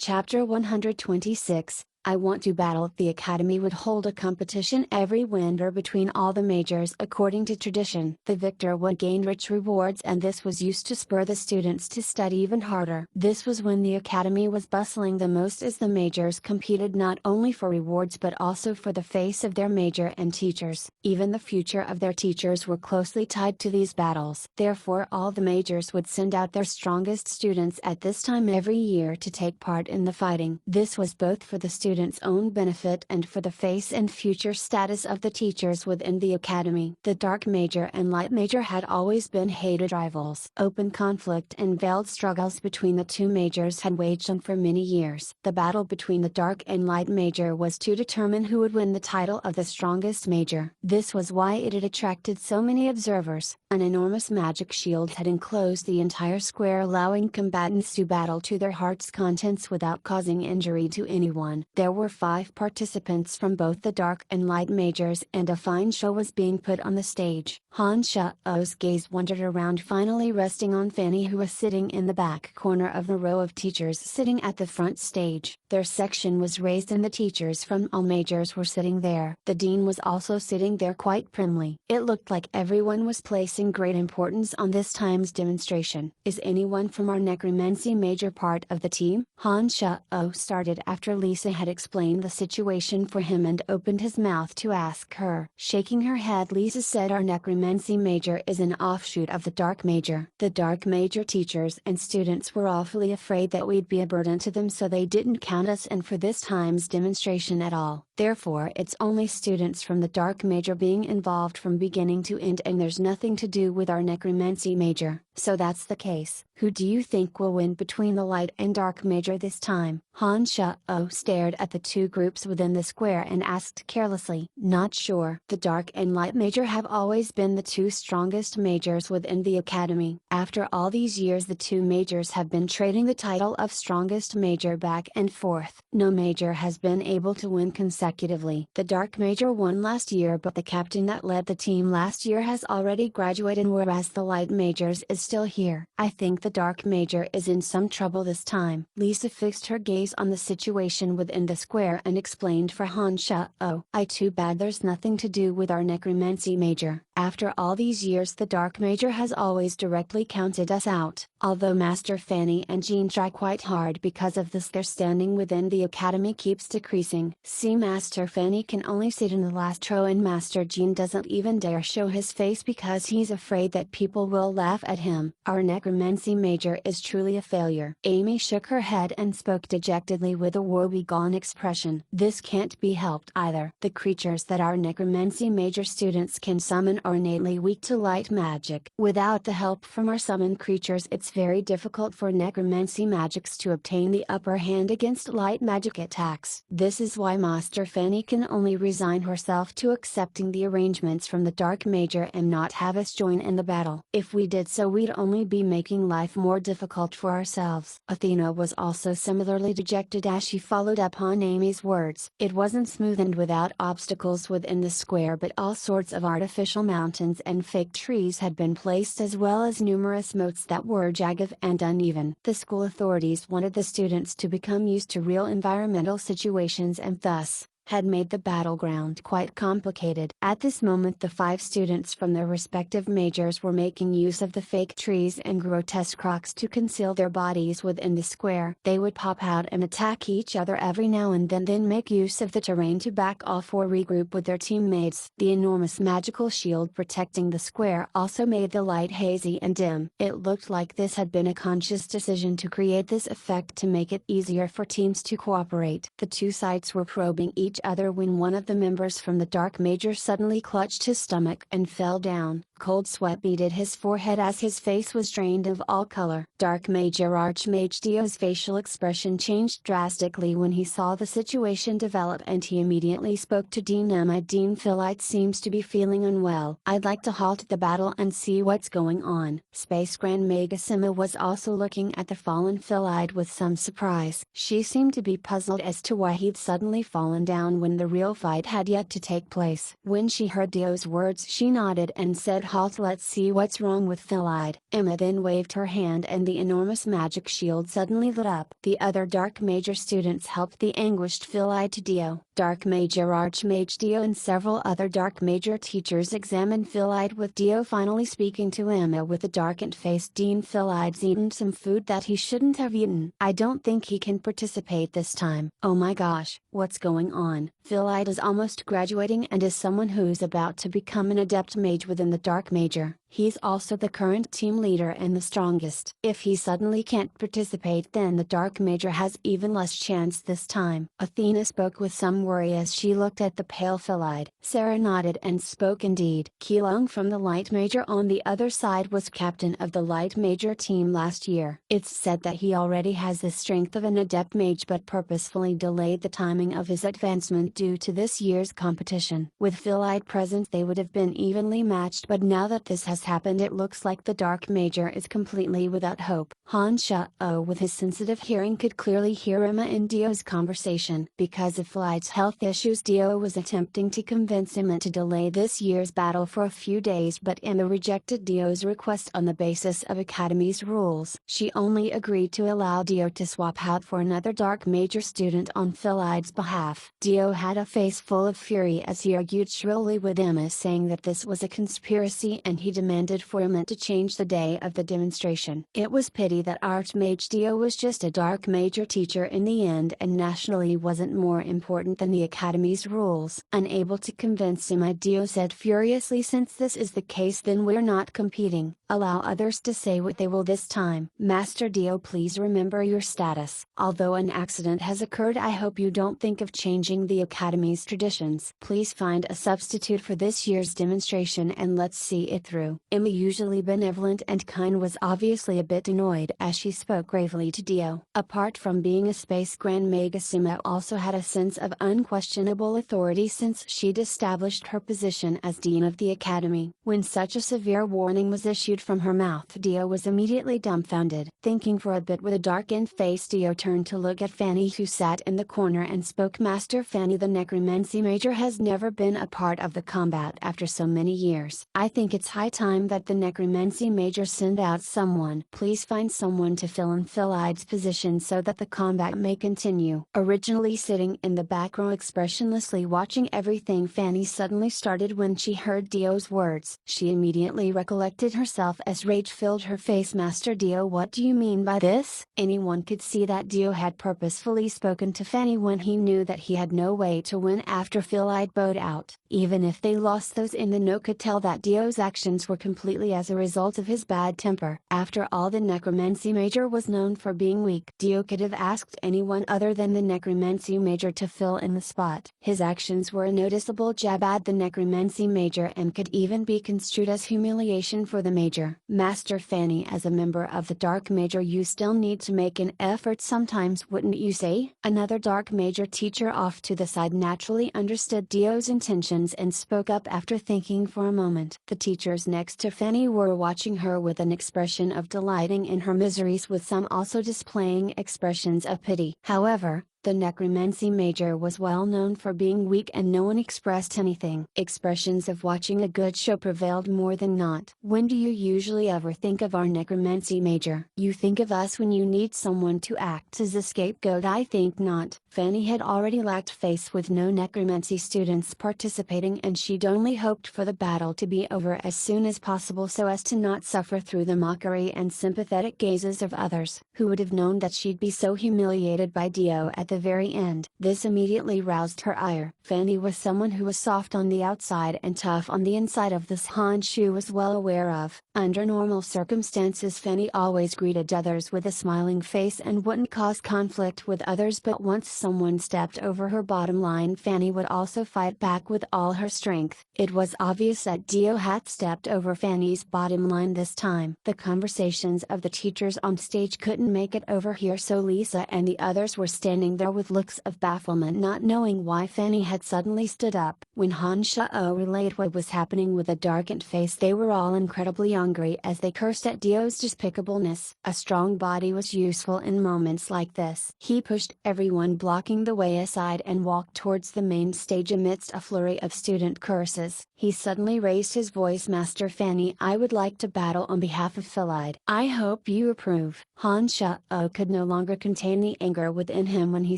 Chapter 126, I Want to Battle. The Academy would hold a competition every winter between all the majors according to tradition. The victor would gain rich rewards, and this was used to spur the students to study even harder. This was when the Academy was bustling the most, as the majors competed not only for rewards but also for the face of their major and teachers. Even the future of their teachers were closely tied to these battles. Therefore all the majors would send out their strongest students at this time every year to take part in the fighting. This was both for the students' own benefit and for the face and future status of the teachers within the academy. The dark major and light major had always been hated rivals. Open conflict and veiled struggles between the two majors had waged on for many years. The battle between the dark and light major was to determine who would win the title of the strongest major. This was why it had attracted so many observers. An enormous magic shield had enclosed the entire square, allowing combatants to battle to their heart's contents without causing injury to anyone. There were 5 participants from both the dark and light majors, and a fine show was being put on the stage. Han Shuo's gaze wandered around, finally resting on Fanny, who was sitting in the back corner of the row of teachers sitting at the front stage. Their section was raised and the teachers from all majors were sitting there. The dean was also sitting there quite primly. It looked like everyone was placing great importance on this time's demonstration. "Is anyone from our necromancy major part of the team?" Han Shuo started after Lisa had explained the situation for him and opened his mouth to ask her. Shaking her head, Lisa said, "Our necromancy major is an offshoot of the dark major. The dark major teachers and students were awfully afraid that we'd be a burden to them, so they didn't count us in for this time's demonstration at all. Therefore it's only students from the dark major being involved from beginning to end, and there's nothing to do with our necromancy major." "So that's the case. Who do you think will win between the light and dark major this time?" Han Shuo stared at the two groups within the square and asked carelessly. "Not sure. The dark and light major have always been the two strongest majors within the academy. After all these years the two majors have been trading the title of strongest major back and forth. No major has been able to win consecutively. The dark major won last year, but the captain that led the team last year has already graduated, whereas the light majors is still here. I think the dark major is in some trouble this time." Lisa fixed her gaze on the situation within the square and explained for Han Shuo. Too bad there's nothing to do with our necromancy major. After all these years the dark major has always directly counted us out. Although Master Fanny and Jean try quite hard because of this, their standing within the academy keeps decreasing. See, Master Fanny can only sit in the last row, and Master Jean doesn't even dare show his face because he's afraid that people will laugh at him. Our necromancy major is truly a failure." Amy shook her head and spoke dejectedly with a woebegone expression. "This can't be helped either. The creatures that our necromancy major students can summon are innately weak to light magic. Without the help from our summoned creatures it's very difficult for necromancy magics to obtain the upper hand against light magic attacks. This is why Master Fanny can only resign herself to accepting the arrangements from the dark major and not have us join in the battle. If we did so we'd only be making life more difficult for ourselves." Athena was also similarly dejected as she followed up on Amy's words. It wasn't smooth and without obstacles within the square, but all sorts of artificial mountains and fake trees had been placed, as well as numerous moats that were jagged and uneven. The school authorities wanted the students to become used to real environmental situations and thus had made the battleground quite complicated. At this moment the 5 students from their respective majors were making use of the fake trees and grotesque rocks to conceal their bodies within the square. They would pop out and attack each other every now and then make use of the terrain to back off or regroup with their teammates. The enormous magical shield protecting the square also made the light hazy and dim. It looked like this had been a conscious decision to create this effect to make it easier for teams to cooperate. The two sides were probing each other when one of the members from the dark major suddenly clutched his stomach and fell down. Cold sweat beaded his forehead as his face was drained of all color. Dark Major Archmage Dio's facial expression changed drastically when he saw the situation develop, and he immediately spoke to Dean Emma. "Dean Philite seems to be feeling unwell. I'd like to halt the battle and see what's going on." Space Grand Megasima was also looking at the fallen Philite with some surprise. She seemed to be puzzled as to why he'd suddenly fallen down when the real fight had yet to take place. When she heard Dio's words she nodded and said, halt, let's see what's wrong with Phyllide. Emma then waved her hand and the enormous magic shield suddenly lit up. The other Dark Major students helped the anguished Phyllide to Dio. Dark Major Archmage Dio and several other Dark Major teachers examined Phyllide, with Dio finally speaking to Emma with a darkened face. Dean, Phyllide's eaten some food that he shouldn't have eaten. I don't think he can participate this time. Oh my gosh, what's going on? Phyllide is almost graduating and is someone who's about to become an adept mage within the Dark Major. He's also the current team leader and the strongest. If he suddenly can't participate, then the Dark Major has even less chance this time. Athena spoke with some worry as she looked at the pale Phyllide. Sarah nodded and spoke indeed. Keelung from the Light Major on the other side was captain of the Light Major team last year. It's said that he already has the strength of an adept mage but purposefully delayed the timing of his advancement due to this year's competition. With Phyllide present they would have been evenly matched, but now that this has happened it looks like the Dark Major is completely without hope. Han Sha-O with his sensitive hearing could clearly hear Emma and Dio's conversation. Because of Phylide's health issues, Dio was attempting to convince Emma to delay this year's battle for a few days, but Emma rejected Dio's request on the basis of Academy's rules. She only agreed to allow Dio to swap out for another Dark Major student on Phylide's behalf. Dio had a face full of fury as he argued shrilly with Emma, saying that this was a conspiracy and he demanded for Emma to change the day of the demonstration. It was pity that Archmage Dio was just a Dark Major teacher in the end and nationally wasn't more important than the Academy's rules. Unable to convince Emma, Dio said furiously, since this is the case then we're not competing, allow others to say what they will this time. Master Dio, please remember your status. Although an accident has occurred, I hope you don't think of changing the Academy's traditions. Please find a substitute for this year's demonstration and let's see it through. Emma, usually benevolent and kind, was obviously a bit annoyed as she spoke gravely to Dio. Apart from being a Space Grand Magus, Emma also had a sense of unquestionable authority since she'd established her position as Dean of the Academy. When such a severe warning was issued from her mouth, Dio was immediately dumbfounded. Thinking for a bit with a darkened face, Dio turned to look at Fanny, who sat in the corner, and spoke. Master Fanny, the Necromancy Major has never been a part of the combat after so many years. I think it's high time that the Necromancy Major send out someone. Please find someone to fill in Phylide's position so that the combat may continue. Originally sitting in the back row expressionlessly watching everything, Fanny suddenly started when she heard Dio's words. She immediately recollected herself as rage filled her face. Master Dio, what do you mean by this? Anyone could see that Dio had purposefully spoken to Fanny when he knew that he had no way to win after Phyllide bowed out. Even if they lost, those in the know could tell that Dio's actions were completely as a result of his bad temper. After all, the Necromancy Major was known for being weak. Dio could have asked anyone other than the Necromancy Major to fill in the spot. His actions were a noticeable jab at the Necromancy Major and could even be construed as humiliation for the Major. Master Fanny, as a member of the Dark Major, you still need to make an effort sometimes, wouldn't you say? Another Dark Major teacher off to the side naturally understood Dio's intentions and spoke up after thinking for a moment. The teachers next to Fanny were watching her with an expression of delighting in her miseries, with some also displaying expressions of pity. However, the Necromancy Major was well known for being weak and no one expressed anything. Expressions of watching a good show prevailed more than not. When do you usually ever think of our Necromancy Major? You think of us when you need someone to act as a scapegoat. I think not. Fanny had already lacked face with no Necromancy students participating, and she'd only hoped for the battle to be over as soon as possible so as to not suffer through the mockery and sympathetic gazes of others. Who would have known that she'd be so humiliated by Dio at the very end? This immediately roused her ire. Fanny was someone who was soft on the outside and tough on the inside, of this Han Shu was well aware of. Under normal circumstances, Fanny always greeted others with a smiling face and wouldn't cause conflict with others, but once someone stepped over her bottom line, Fanny would also fight back with all her strength. It was obvious that Dio had stepped over Fanny's bottom line this time. The conversations of the teachers on stage couldn't make it over here, so Lisa and the others were standing there other with looks of bafflement, not knowing why Fanny had suddenly stood up. When Han Shao relayed what was happening with a darkened face, they were all incredibly angry as they cursed at Dio's despicableness. A strong body was useful in moments like this. He pushed everyone blocking the way aside and walked towards the main stage amidst a flurry of student curses. He suddenly raised his voice, "Master Fanny, I would like to battle on behalf of Philide. I hope you approve." Han Shao could no longer contain the anger within him when he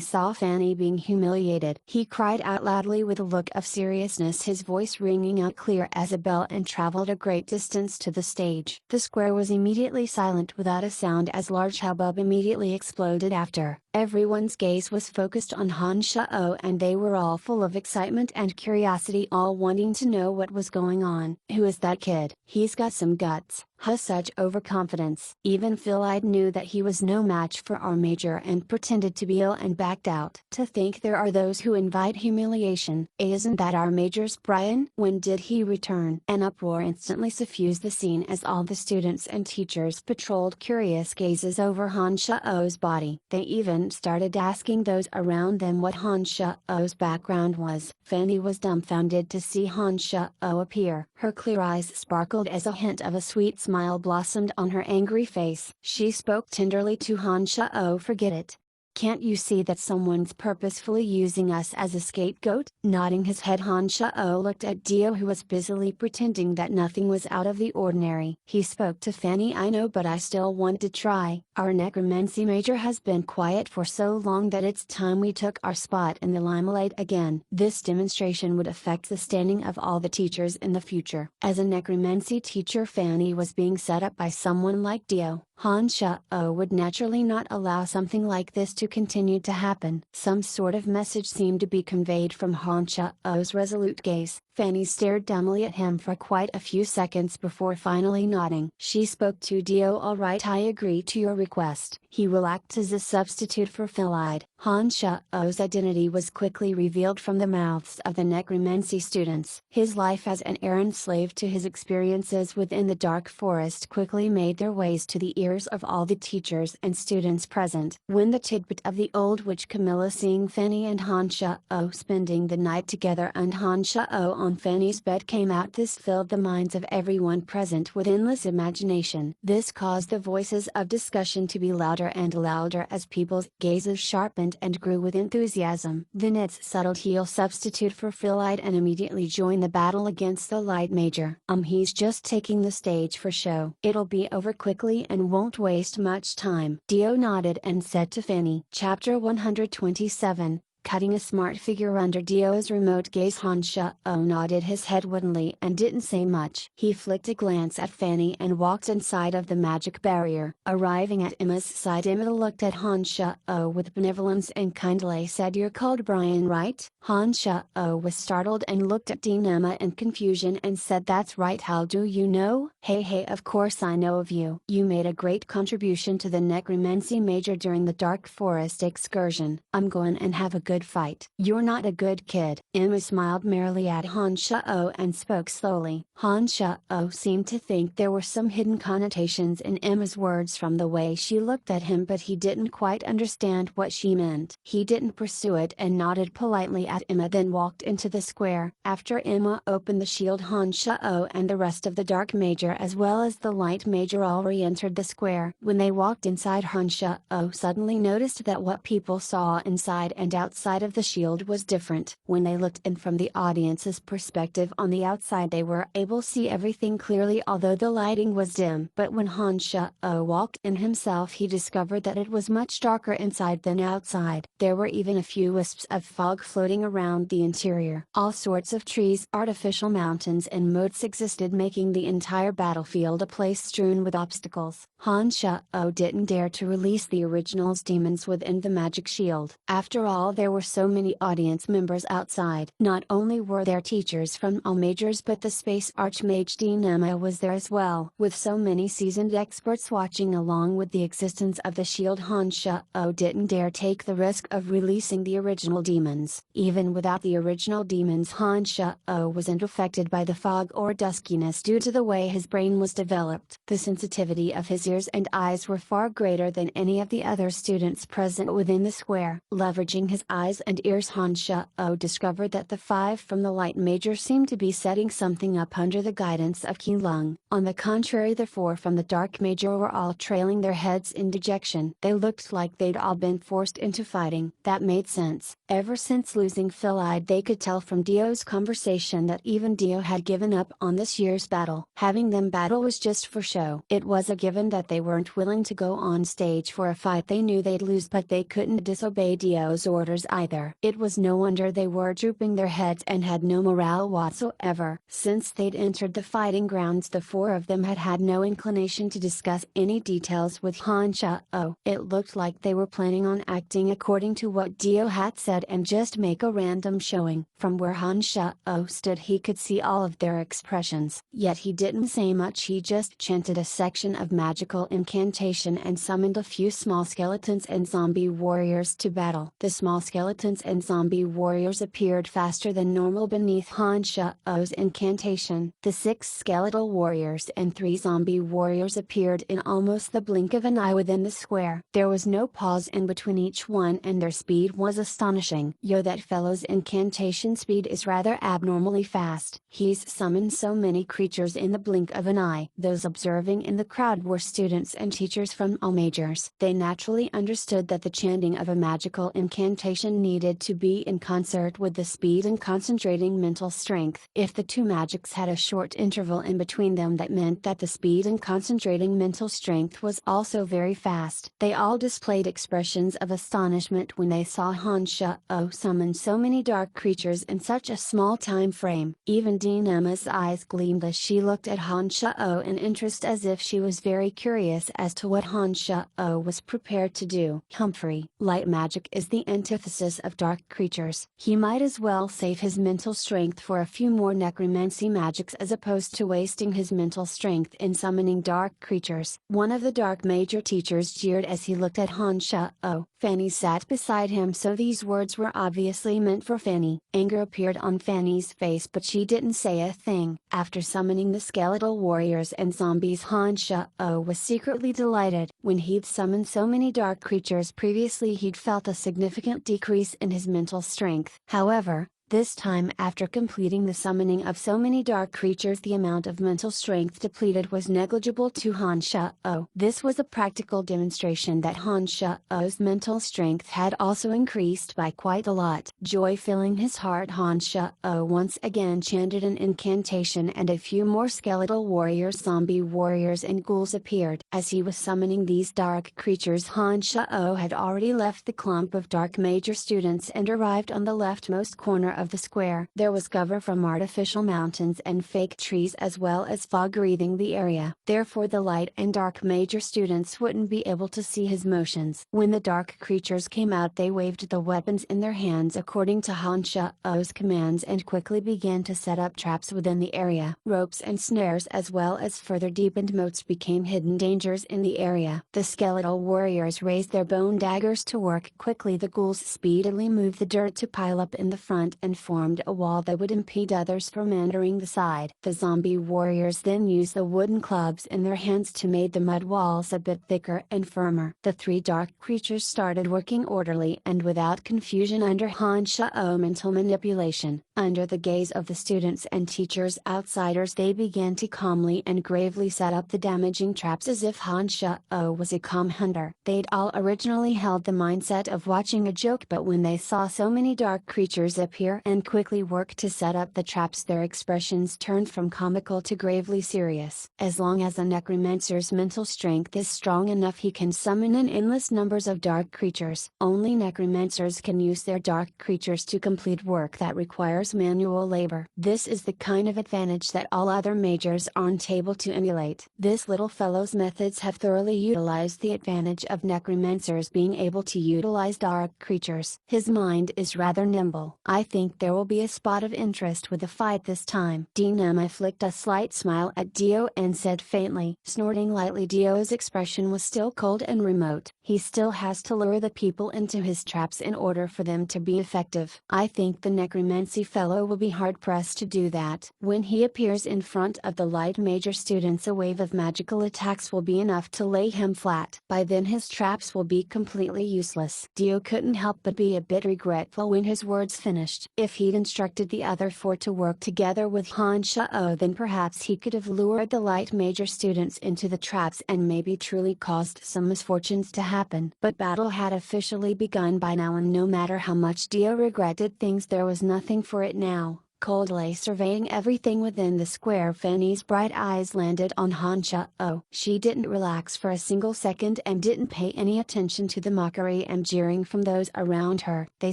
saw Fanny being humiliated. He cried out loudly with a look of seriousness, his voice ringing out clear as a bell, and traveled a great distance to the stage. The square was immediately silent without a sound as large hubbub immediately exploded after. Everyone's gaze was focused on Han Shao and they were all full of excitement and curiosity, all wanting to know what was going on. "Who is that kid? He's got some guts." Such overconfidence. Even Philide knew that he was no match for our major and pretended to be ill and backed out. "To think there are those who invite humiliation. Isn't that our major's Brian? When did he return?" An uproar instantly suffused the scene as all the students and teachers patrolled curious gazes over Han Shao's body. They even started asking those around them what Han Shao's background was. Fanny was dumbfounded to see Han Shao appear. Her clear eyes sparkled as a hint of a sweet smile blossomed on her angry face. She spoke tenderly to Han Shao, "Forget it. Can't you see that someone's purposefully using us as a scapegoat?" Nodding his head, Han Shao looked at Dio, who was busily pretending that nothing was out of the ordinary. He spoke to Fanny, "I know, but I still want to try. Our necromancy major has been quiet for so long that it's time we took our spot in the limelight again." This demonstration would affect the standing of all the teachers in the future. As a necromancy teacher, Fanny was being set up by someone like Dio. Han Shao would naturally not allow something like this to continue to happen. Some sort of message seemed to be conveyed from Han Shao's resolute gaze. Fanny stared dumbly at him for quite a few seconds before finally nodding. She spoke to Dio, "All right, I agree to your request. He will act as a substitute for Philide." Han Shao's identity was quickly revealed from the mouths of the necromancy students. His life as an errand slave to his experiences within the dark forest quickly made their ways to the ears of all the teachers and students present. When the tidbit of the old witch Camilla seeing Fanny and Han Shao spending the night together and Han Shao on Fanny's bed came out, this filled the minds of everyone present with endless imagination. This caused the voices of discussion to be louder and louder as people's gazes sharpened and grew with enthusiasm. Then it's settled, he'll substitute for Philide and immediately join the battle against the Light Major. He's just taking the stage for show. It'll be over quickly and won't waste much time." Dio nodded and said to Fanny. Chapter 127, Cutting a Smart Figure Under Dio's remote gaze. Han Shao nodded his head woodenly and didn't say much. He flicked a glance at Fanny and walked inside of the magic barrier. Arriving at Emma's side, Emma looked at Han Shao with benevolence and kindly said, "You're called Brian, right?" Han Shao was startled and looked at Dean Emma in confusion and said, "That's right, how do you know?" Hey, of course I know of you. You made a great contribution to the necromancy major during the dark forest excursion. I'm going and have a good fight." "You're not a good kid." Emma smiled merrily at Han Shao and spoke slowly. Han Shao seemed to think there were some hidden connotations in Emma's words from the way she looked at him, but he didn't quite understand what she meant. He didn't pursue it and nodded politely at Emma, then walked into the square. After Emma opened the shield, Han Shao and the rest of the Dark Major as well as the Light Major all re-entered the square. When they walked inside, Han Shao suddenly noticed that what people saw inside and outside of the shield was different. When they looked in from the audience's perspective on the outside, they were able to see everything clearly, although the lighting was dim. But when Han Shao walked in himself, he discovered that it was much darker inside than outside. There were even a few wisps of fog floating around the interior. All sorts of trees, artificial mountains and moats existed, making the entire battlefield a place strewn with obstacles. Han Shao didn't dare to release the original's demons within the magic shield. After all, there there were so many audience members outside. Not only were there teachers from all majors, but the space archmage Dean Emma was there as well. With so many seasoned experts watching along with the existence of the shield, Han Sha-oh didn't dare take the risk of releasing the original demons. Even without the original demons, Han Sha-oh wasn't affected by the fog or duskiness due to the way his brain was developed. The sensitivity of his ears and eyes were far greater than any of the other students present within the square. Leveraging his eyes and ears, Han Sha-oh discovered that the 5 from the light major seemed to be setting something up under the guidance of Qi Lung. On the contrary, the 4 from the dark major were all trailing their heads in dejection. They looked like they'd all been forced into fighting. That made sense. Ever since losing Philide, they could tell from Dio's conversation that even Dio had given up on this year's battle. Having them battle was just for show. It was a given that they weren't willing to go on stage for a fight they knew they'd lose, but they couldn't disobey Dio's orders either. It was no wonder they were drooping their heads and had no morale whatsoever. Since they'd entered the fighting grounds, the 4 of them had had no inclination to discuss any details with Han Sha-oh. It looked like they were planning on acting according to what Dio had said and just make a random showing. From where Han Sha-oh stood, he could see all of their expressions. Yet he didn't say much. He just chanted a section of magical incantation and summoned a few small skeletons and zombie warriors to battle. The small skeletons and zombie warriors appeared faster than normal beneath Han Sha-oh's incantation. The 6 skeletal warriors and 3 zombie warriors appeared in almost the blink of an eye within the square. There was no pause in between each one, and their speed was astonishing. Yo, that fellow's incantation speed is rather abnormally fast. He's summoned so many creatures in the blink of an eye. Those observing in the crowd were students and teachers from all majors. They naturally understood that the chanting of a magical incantation needed to be in concert with the speed and concentrating mental strength. If the 2 magics had a short interval in between them, that meant that the speed and concentrating mental strength was also very fast. They all displayed expressions of astonishment when they saw Han Sha-oh summon so many dark creatures in such a small time frame. Even Dean Emma's eyes gleamed as she looked at Han Sha-oh in interest, as if she was very curious as to what Han Sha-oh was prepared to do. Humphrey, light magic is the antithesis of dark creatures. He might as well save his mental strength for a few more necromancy magics as opposed to wasting his mental strength in summoning dark creatures. One of the dark major teachers jeered as he looked at Han Sha-oh. Fanny sat beside him, so these words were obviously meant for Fanny. Anger appeared on Fanny's face, but she didn't say a thing. After summoning the skeletal warriors and zombies, Han Sha-oh was secretly delighted. When he'd summoned so many dark creatures previously, he'd felt a significant decrease in his mental strength. However, this time, after completing the summoning of so many dark creatures, the amount of mental strength depleted was negligible to Han Sha-oh. This was a practical demonstration that Han Sha-oh's mental strength had also increased by quite a lot. Joy filling his heart, Han Sha-oh once again chanted an incantation, and a few more skeletal warriors, zombie warriors and ghouls appeared. As he was summoning these dark creatures, Han Sha-oh had already left the clump of dark major students and arrived on the leftmost corner of the square. There was cover from artificial mountains and fake trees, as well as fog wreathing the area. Therefore the light and dark major students wouldn't be able to see his motions. When the dark creatures came out, they waved the weapons in their hands according to Han Sha-oh's commands and quickly began to set up traps within the area. Ropes and snares, as well as further deepened moats, became hidden dangers in the area. The skeletal warriors raised their bone daggers to work quickly. The ghouls speedily moved the dirt to pile up in the front and formed a wall that would impede others from entering the side. The zombie warriors then used the wooden clubs in their hands to make the mud walls a bit thicker and firmer. The 3 dark creatures started working orderly and without confusion under Han Sha-oh mental manipulation. Under the gaze of the students and teachers, outsiders, they began to calmly and gravely set up the damaging traps as if Han Sha-oh was a calm hunter. They'd all originally held the mindset of watching a joke, but when they saw so many dark creatures appear together and quickly work to set up the traps. Their expressions turned from comical to gravely serious. As long as a necromancer's mental strength is strong enough, he can summon in endless numbers of dark creatures. Only necromancers can use their dark creatures to complete work that requires manual labor. This is the kind of advantage that all other mages aren't able to emulate. This little fellow's methods have thoroughly utilized the advantage of necromancers being able to utilize dark creatures. His mind is rather nimble. I think there will be a spot of interest with the fight this time. Dinah flicked a slight smile at Dio and said faintly. Snorting lightly, Dio's expression was still cold and remote. He still has to lure the people into his traps in order for them to be effective. I think the necromancy fellow will be hard pressed to do that. When he appears in front of the light major students, a wave of magical attacks will be enough to lay him flat. By then his traps will be completely useless. Dio couldn't help but be a bit regretful when his words finished. If he'd instructed the other four to work together with Han Shao, then perhaps he could have lured the light major students into the traps and maybe truly caused some misfortunes to happen. But battle had officially begun by now, and no matter how much Dio regretted things, there was nothing for it now. Coldly surveying everything within the square, Fanny's bright eyes landed on Han Shao. She didn't relax for a single second and didn't pay any attention to the mockery and jeering from those around her. They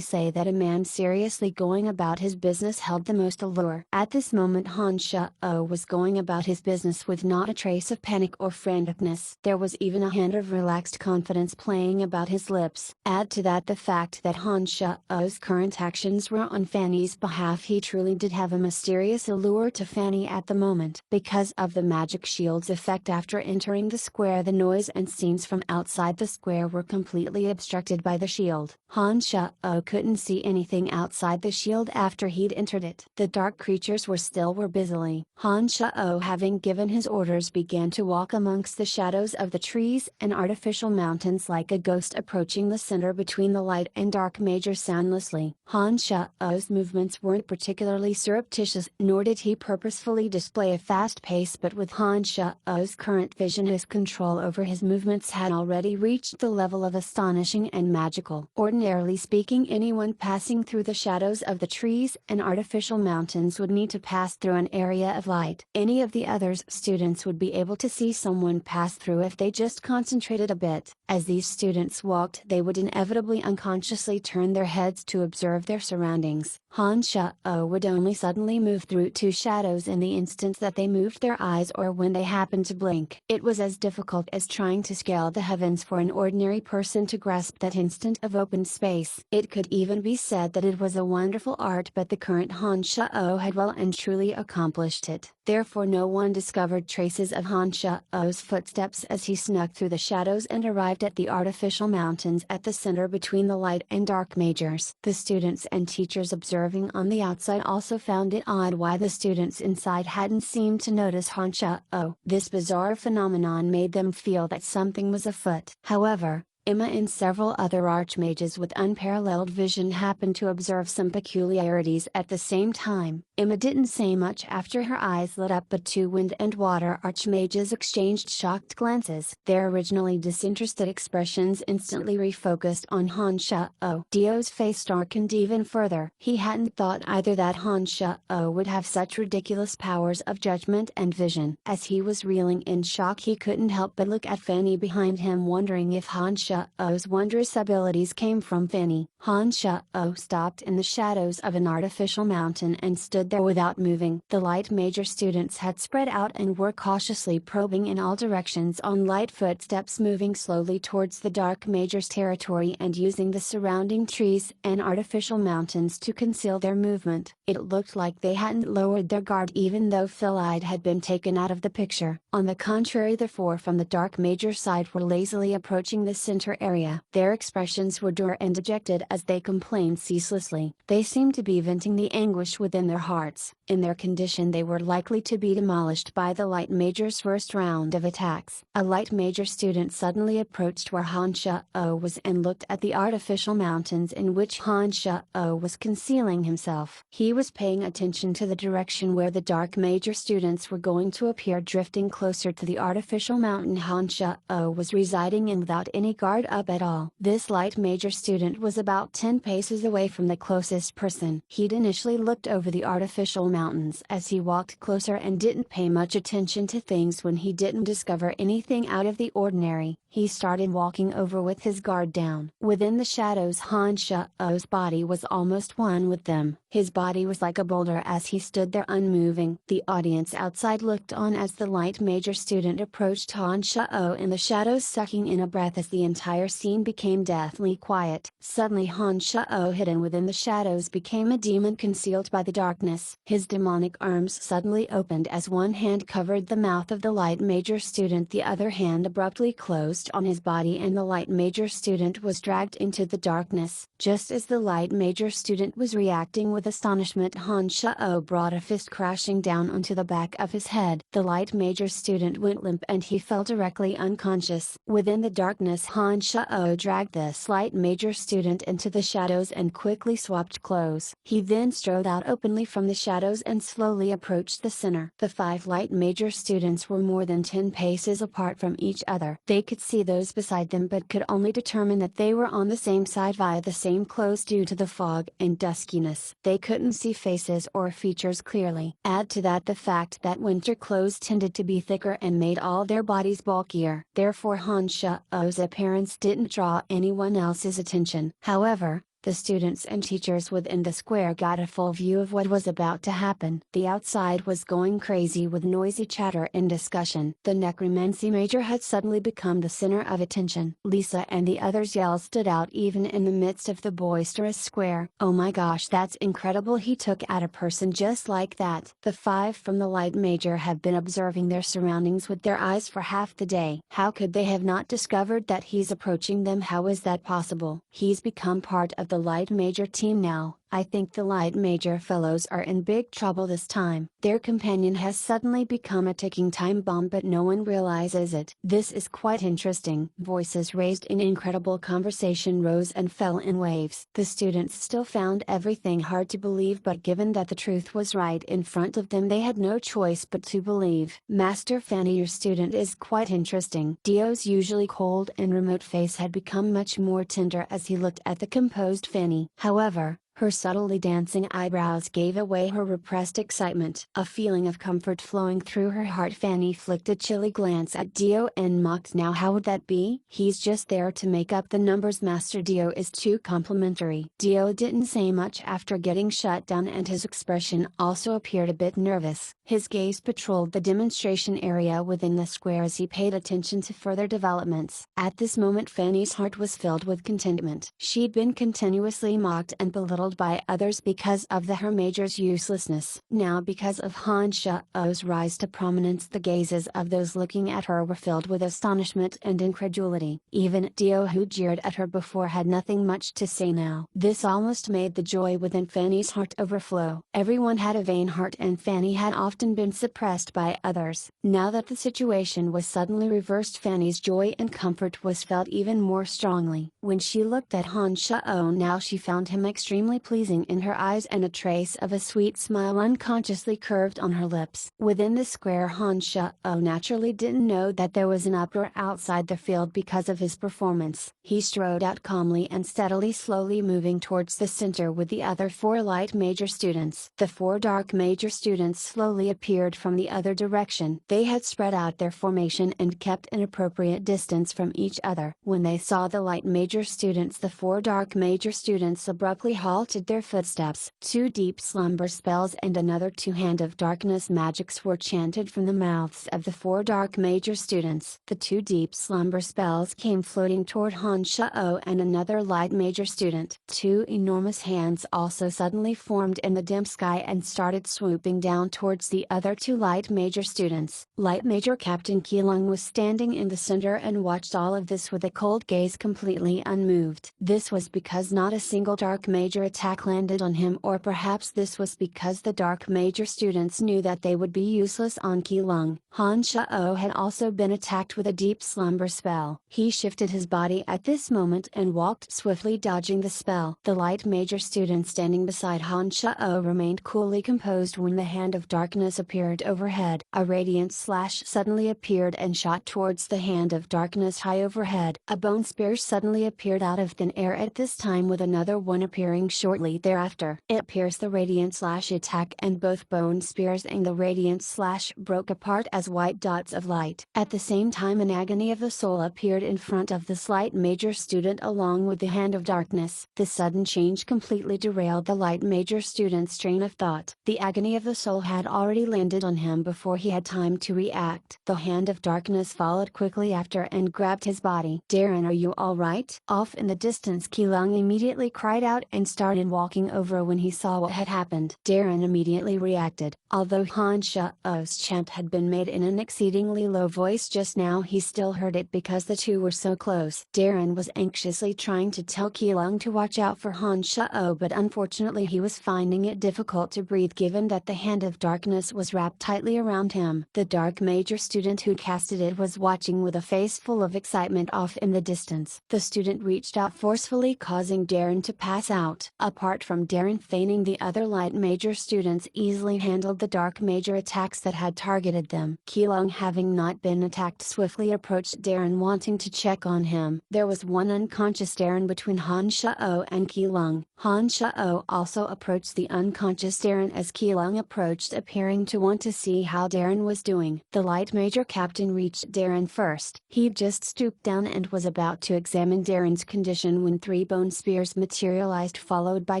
say that a man seriously going about his business held the most allure. At this moment Han Shao was going about his business with not a trace of panic or franticness. There was even a hint of relaxed confidence playing about his lips. Add to that the fact that Han Shao's current actions were on Fanny's behalf. He truly did have a mysterious allure to Fanny at the moment. Because of the magic shield's effect, after entering the square, the noise and scenes from outside the square were completely obstructed by the shield. Han Shao couldn't see anything outside the shield after he'd entered it. The dark creatures were busily. Han Shao, having given his orders, began to walk amongst the shadows of the trees and artificial mountains like a ghost approaching the center between the light and dark major soundlessly. Han Shao's movements weren't particularly surreptitious, nor did he purposefully display a fast pace, but with Han Shao's current vision, his control over his movements had already reached the level of astonishing and magical. Ordinarily speaking, anyone passing through the shadows of the trees and artificial mountains would need to pass through an area of light. Any of the others students would be able to see someone pass through if they just concentrated a bit. As these students walked, they would inevitably unconsciously turn their heads to observe their surroundings. Han Shao would only suddenly move through two shadows in the instant that they moved their eyes or when they happened to blink. It was as difficult as trying to scale the heavens for an ordinary person to grasp that instant of open space. It could even be said that it was a wonderful art, but the current Han Shao had well and truly accomplished it. Therefore no one discovered traces of Han Shao's footsteps as he snuck through the shadows and arrived at the artificial mountains at the center between the light and dark majors. The students and teachers observing on the outside also found it odd why the students inside hadn't seemed to notice Han Shao. This bizarre phenomenon made them feel that something was afoot. However, Emma and several other archmages with unparalleled vision happened to observe some peculiarities at the same time. Emma didn't say much after her eyes lit up, but two wind and water archmages exchanged shocked glances. Their originally disinterested expressions instantly refocused on Han Shao. Dio's face darkened even further. He hadn't thought either that Han Shao would have such ridiculous powers of judgment and vision. As he was reeling in shock, he couldn't help but look at Fanny behind him, wondering if Han Shao's wondrous abilities came from Fanny. Han Shao stopped in the shadows of an artificial mountain and stood there without moving. The light major students had spread out and were cautiously probing in all directions on light footsteps moving slowly towards the dark major's territory and using the surrounding trees and artificial mountains to conceal their movement. It looked like they hadn't lowered their guard even though Philide had been taken out of the picture. On the contrary, the four from the dark major side were lazily approaching the center area. Their expressions were dour and dejected as they complained ceaselessly. They seemed to be venting the anguish within their hearts. In their condition they were likely to be demolished by the Light Major's first round of attacks. A Light Major student suddenly approached where Han Sha-O was and looked at the artificial mountains in which Han Sha-O was concealing himself. He was paying attention to the direction where the Dark Major students were going to appear, drifting closer to the artificial mountain Han Sha-O was residing in without any guard up at all. This Light Major student was about 10 paces away from the closest person. He'd initially looked over the artificial mountains as he walked closer and didn't pay much attention to things. When he didn't discover anything out of the ordinary, he started walking over with his guard down. Within the shadows, Han Sha-O's body was almost one with them. His body was like a boulder as he stood there unmoving. The audience outside looked on as the Light Major student approached Han Sha-O in the shadows, sucking in a breath as the entire scene became deathly quiet. Suddenly Han Sha-O, hidden within the shadows, became a demon concealed by the darkness. His demonic arms suddenly opened as one hand covered the mouth of the Light Major student, the other hand abruptly closed on his body, and the Light Major student was dragged into the darkness. Just as the Light Major student was reacting with astonishment, Han Sha-O brought a fist crashing down onto the back of his head. The Light Major student went limp and he fell directly unconscious. Within the darkness, Han Sha-O dragged this Light Major student into the shadows and quickly swapped clothes. He then strode out openly from the shadows and slowly approached the center. The 5 Light Major students were more than 10 paces apart from each other. They could see those beside them but could only determine that they were on the same side via the same clothes due to the fog and duskiness. They couldn't see faces or features clearly. Add to that the fact that winter clothes tended to be thicker and made all their bodies bulkier. Therefore Han Sha-O's appearance didn't draw anyone else's attention. However, the students and teachers within the square got a full view of what was about to happen. The outside was going crazy with noisy chatter and discussion. The necromancy major had suddenly become the center of attention. Lisa and the others' yells stood out even in the midst of the boisterous square. "Oh my gosh, that's incredible, he took out a person just like that." The 5 from the Light Major have been observing their surroundings with their eyes for half the day. How could they have not discovered that he's approaching them? How is that possible? He's become part of the Light Major team now. I think the Light Major fellows are in big trouble this time. Their companion has suddenly become a ticking time bomb, but no one realizes it. This is quite interesting. Voices raised in incredible conversation rose and fell in waves. The students still found everything hard to believe, but given that the truth was right in front of them, they had no choice but to believe. "Master Fanny, your student is quite interesting." Dio's usually cold and remote face had become much more tender as he looked at the composed Fanny. However, her subtly dancing eyebrows gave away her repressed excitement. A feeling of comfort flowing through her heart, Fanny flicked a chilly glance at Dio and mocked, "Now how would that be? He's just there to make up the numbers. Master Dio is too complimentary." Dio didn't say much after getting shut down, and his expression also appeared a bit nervous. His gaze patrolled the demonstration area within the square as he paid attention to further developments. At this moment Fanny's heart was filled with contentment. She'd been continuously mocked and belittled by others because of her major's uselessness. Now, because of Han Sha-O's rise to prominence, the gazes of those looking at her were filled with astonishment and incredulity. Even Dio, who jeered at her before, had nothing much to say now. This almost made the joy within Fanny's heart overflow. Everyone had a vain heart, and Fanny had often been suppressed by others. Now that the situation was suddenly reversed, Fanny's joy and comfort was felt even more strongly. When she looked at Han Sha-O now, she found him extremely pleasing in her eyes, and a trace of a sweet smile unconsciously curved on her lips. Within the square, Han Sha-O naturally didn't know that there was an uproar outside the field because of his performance. He strode out calmly and steadily, slowly moving towards the center with the other 4 Light Major students. The 4 Dark Major students slowly appeared from the other direction. They had spread out their formation and kept an appropriate distance from each other. When they saw the Light Major students, the 4 Dark Major students abruptly halted their footsteps. 2 deep slumber spells and another 2 Hand of Darkness magics were chanted from the mouths of the 4 Dark Major students. The 2 deep slumber spells came floating toward Han Sha-O and another Light Major student. 2 enormous hands also suddenly formed in the dim sky and started swooping down towards the other 2 Light Major students. Light Major Captain Keelung was standing in the center and watched all of this with a cold gaze, completely unmoved. This was because not a single Dark Major attack landed on him, or perhaps this was because the Dark Major students knew that they would be useless on Qilong. Han Shao had also been attacked with a deep slumber spell. He shifted his body at this moment and walked swiftly, dodging the spell. The Light Major student standing beside Han Shao remained coolly composed when the Hand of Darkness appeared overhead. A radiant slash suddenly appeared and shot towards the Hand of Darkness high overhead. A bone spear suddenly appeared out of thin air at this time, with another one appearing shortly thereafter. It pierced the radiant slash attack, and both bone spears and the radiant slash broke apart as white dots of light. At the same time, an agony of the soul appeared in front of the Light Major student along with the Hand of Darkness. The sudden change completely derailed the Light Major student's train of thought. The agony of the soul had already landed on him before he had time to react. The Hand of Darkness followed quickly after and grabbed his body. "Darren, are you alright?" Off in the distance, Qilong immediately cried out and started walking over when he saw what had happened. Darren immediately reacted. Although Han Shao's chant had been made in an exceedingly low voice just now, he still heard it because the two were so close. Darren was anxiously trying to tell Qilong to watch out for Han Shao, but unfortunately he was finding it difficult to breathe given that the Hand of Darkness was wrapped tightly around him. The Dark Major student who casted it was watching with a face full of excitement off in the distance. The student reached out forcefully, causing Darren to pass out. Apart from Darren feigning, the other Light Major students easily handled the Dark Major attacks that had targeted them. Qilong, having not been attacked, swiftly approached Darren, wanting to check on him. There was one unconscious Darren between Han Shao and Qilong. Han Shao also approached the unconscious Darren as Qilong approached, appearing to want to see how Darren was doing. The Light Major captain reached Darren first. He just stooped down and was about to examine Darren's condition when 3 bone spears materialized, followed by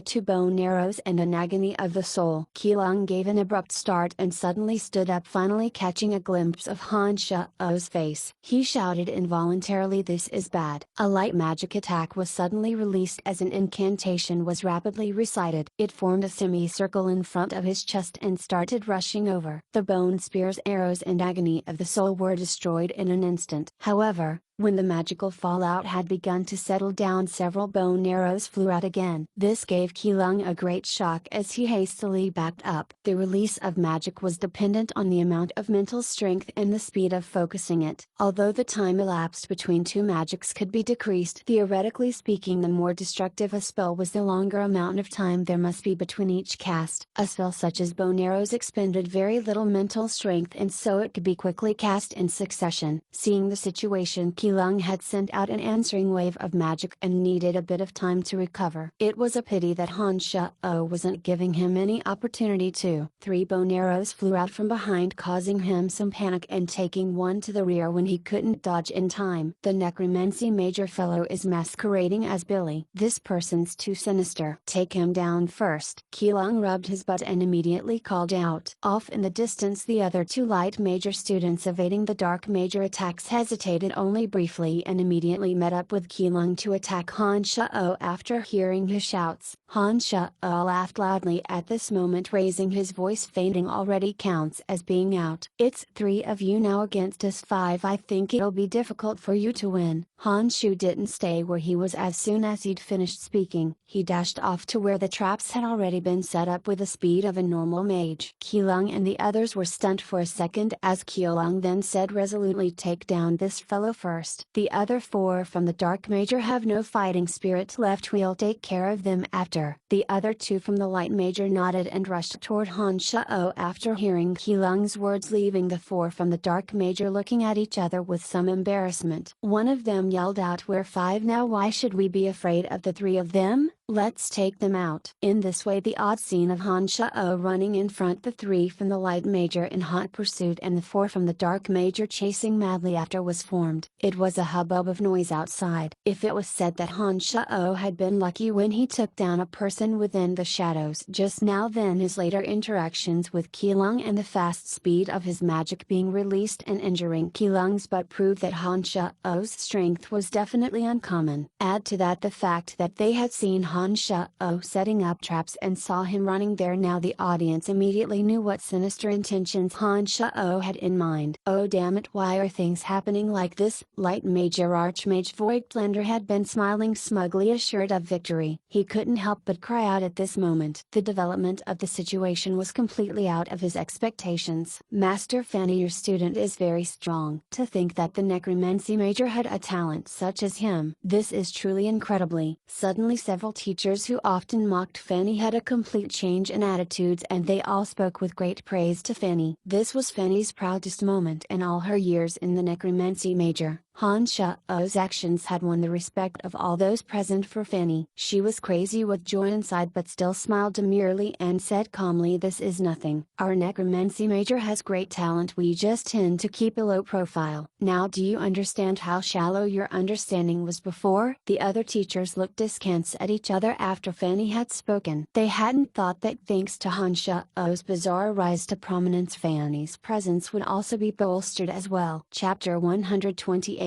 2 bone arrows and an agony of the soul. Qilong gave an abrupt start and suddenly stood up, finally catching a glimpse of Han Shao's face. He shouted involuntarily, "This is bad." A light magic attack was suddenly released as an incantation was rapidly recited. It formed a semicircle in front of his chest and started rushing over. The bone spears, arrows and agony of the soul were destroyed in an instant. However, when the magical fallout had begun to settle down, several bone arrows flew out again. This gave Qilong a great shock as he hastily backed up. The release of magic was dependent on the amount of mental strength and the speed of focusing it. Although the time elapsed between 2 magics could be decreased, theoretically speaking, the more destructive a spell was, the longer amount of time there must be between each cast. A spell such as bone arrows expended very little mental strength, and so it could be quickly cast in succession. Seeing the situation, Qilong had sent out an answering wave of magic and needed a bit of time to recover. It was a pity that Han Shao wasn't giving him any opportunity to. 3 bone arrows flew out from behind, causing him some panic and taking one to the rear when he couldn't dodge in time. "The necromancy major fellow is masquerading as Billy. This person's too sinister. Take him down first." Qilong rubbed his butt and immediately called out. Off in the distance, the other 2 Light Major students evading the Dark Major attacks hesitated only briefly and immediately met up with Qilong to attack Han Shao. After hearing his shouts, Han Shao laughed loudly at this moment, raising his voice, fainting already counts as being out. "It's 3 of you now against us 5. I think it'll be difficult for you to win." Han Shu didn't stay where he was. As soon as he'd finished speaking, he dashed off to where the traps had already been set up with the speed of a normal mage. Qilong and the others were stunned for a second as Qilong then said resolutely, "Take down this fellow first. The other 4 from the Dark Major have no fighting spirit left. We'll take care of them after." The other 2 from the Light Major nodded and rushed toward Han Shao after hearing Qilong's words, leaving the 4 from the Dark Major looking at each other with some embarrassment. One of them yelled out, "We're 5 now. Why should we be afraid of the 3 of them? Let's take them out." In this way, the odd scene of Han Shao running in front, the 3 from the Light Major in hot pursuit and the 4 from the Dark Major chasing madly after was formed. It was a hubbub of noise outside. If it was said that Han Shao had been lucky when he took down a person within the shadows just now, then his later interactions with Qilong and the fast speed of his magic being released and injuring Qilong's butt proved that Han Shao's strength was definitely uncommon. Add to that the fact that they had seen Han Shuo setting up traps and saw him running there. Now the audience immediately knew what sinister intentions Han Shuo had in mind. Oh damn it, why are things happening like this? Light Major Archmage Voigtlander had been smiling smugly assured of victory. He couldn't help but cry out at this moment. The development of the situation was completely out of his expectations. Master Fanny, your student is very strong. To think that the necromancy major had a talent such as him. This is truly incredibly. Suddenly several teachers who often mocked Fanny had a complete change in attitudes, and they all spoke with great praise to Fanny. This was Fanny's proudest moment in all her years in the necromancy major. Han Shuo's actions had won the respect of all those present for Fanny. She was crazy with joy inside but still smiled demurely and said calmly, this is nothing. Our necromancy major has great talent, we just tend to keep a low profile. Now do you understand how shallow your understanding was before? The other teachers looked askance at each other after Fanny had spoken. They hadn't thought that thanks to Han Shuo's bizarre rise to prominence, Fanny's presence would also be bolstered as well. Chapter 128.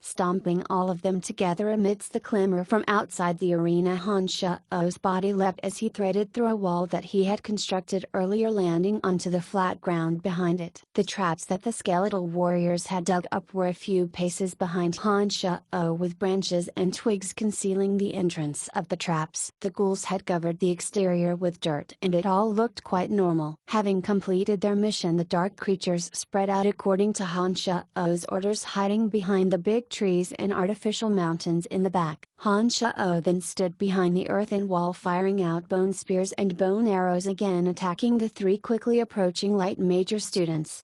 Stomping all of them together amidst the clamor from outside the arena, Han Shuo's body leapt as he threaded through a wall that he had constructed earlier, landing onto the flat ground behind it. The traps that the skeletal warriors had dug up were a few paces behind Han Shuo, with branches and twigs concealing the entrance of the traps. The ghouls had covered the exterior with dirt and it all looked quite normal. Having completed their mission, the dark creatures spread out according to Han Shuo's orders, hiding behind the big trees and artificial mountains in the back. Han Shuo then stood behind the earthen wall, firing out bone spears and bone arrows, again attacking the three quickly approaching light major students.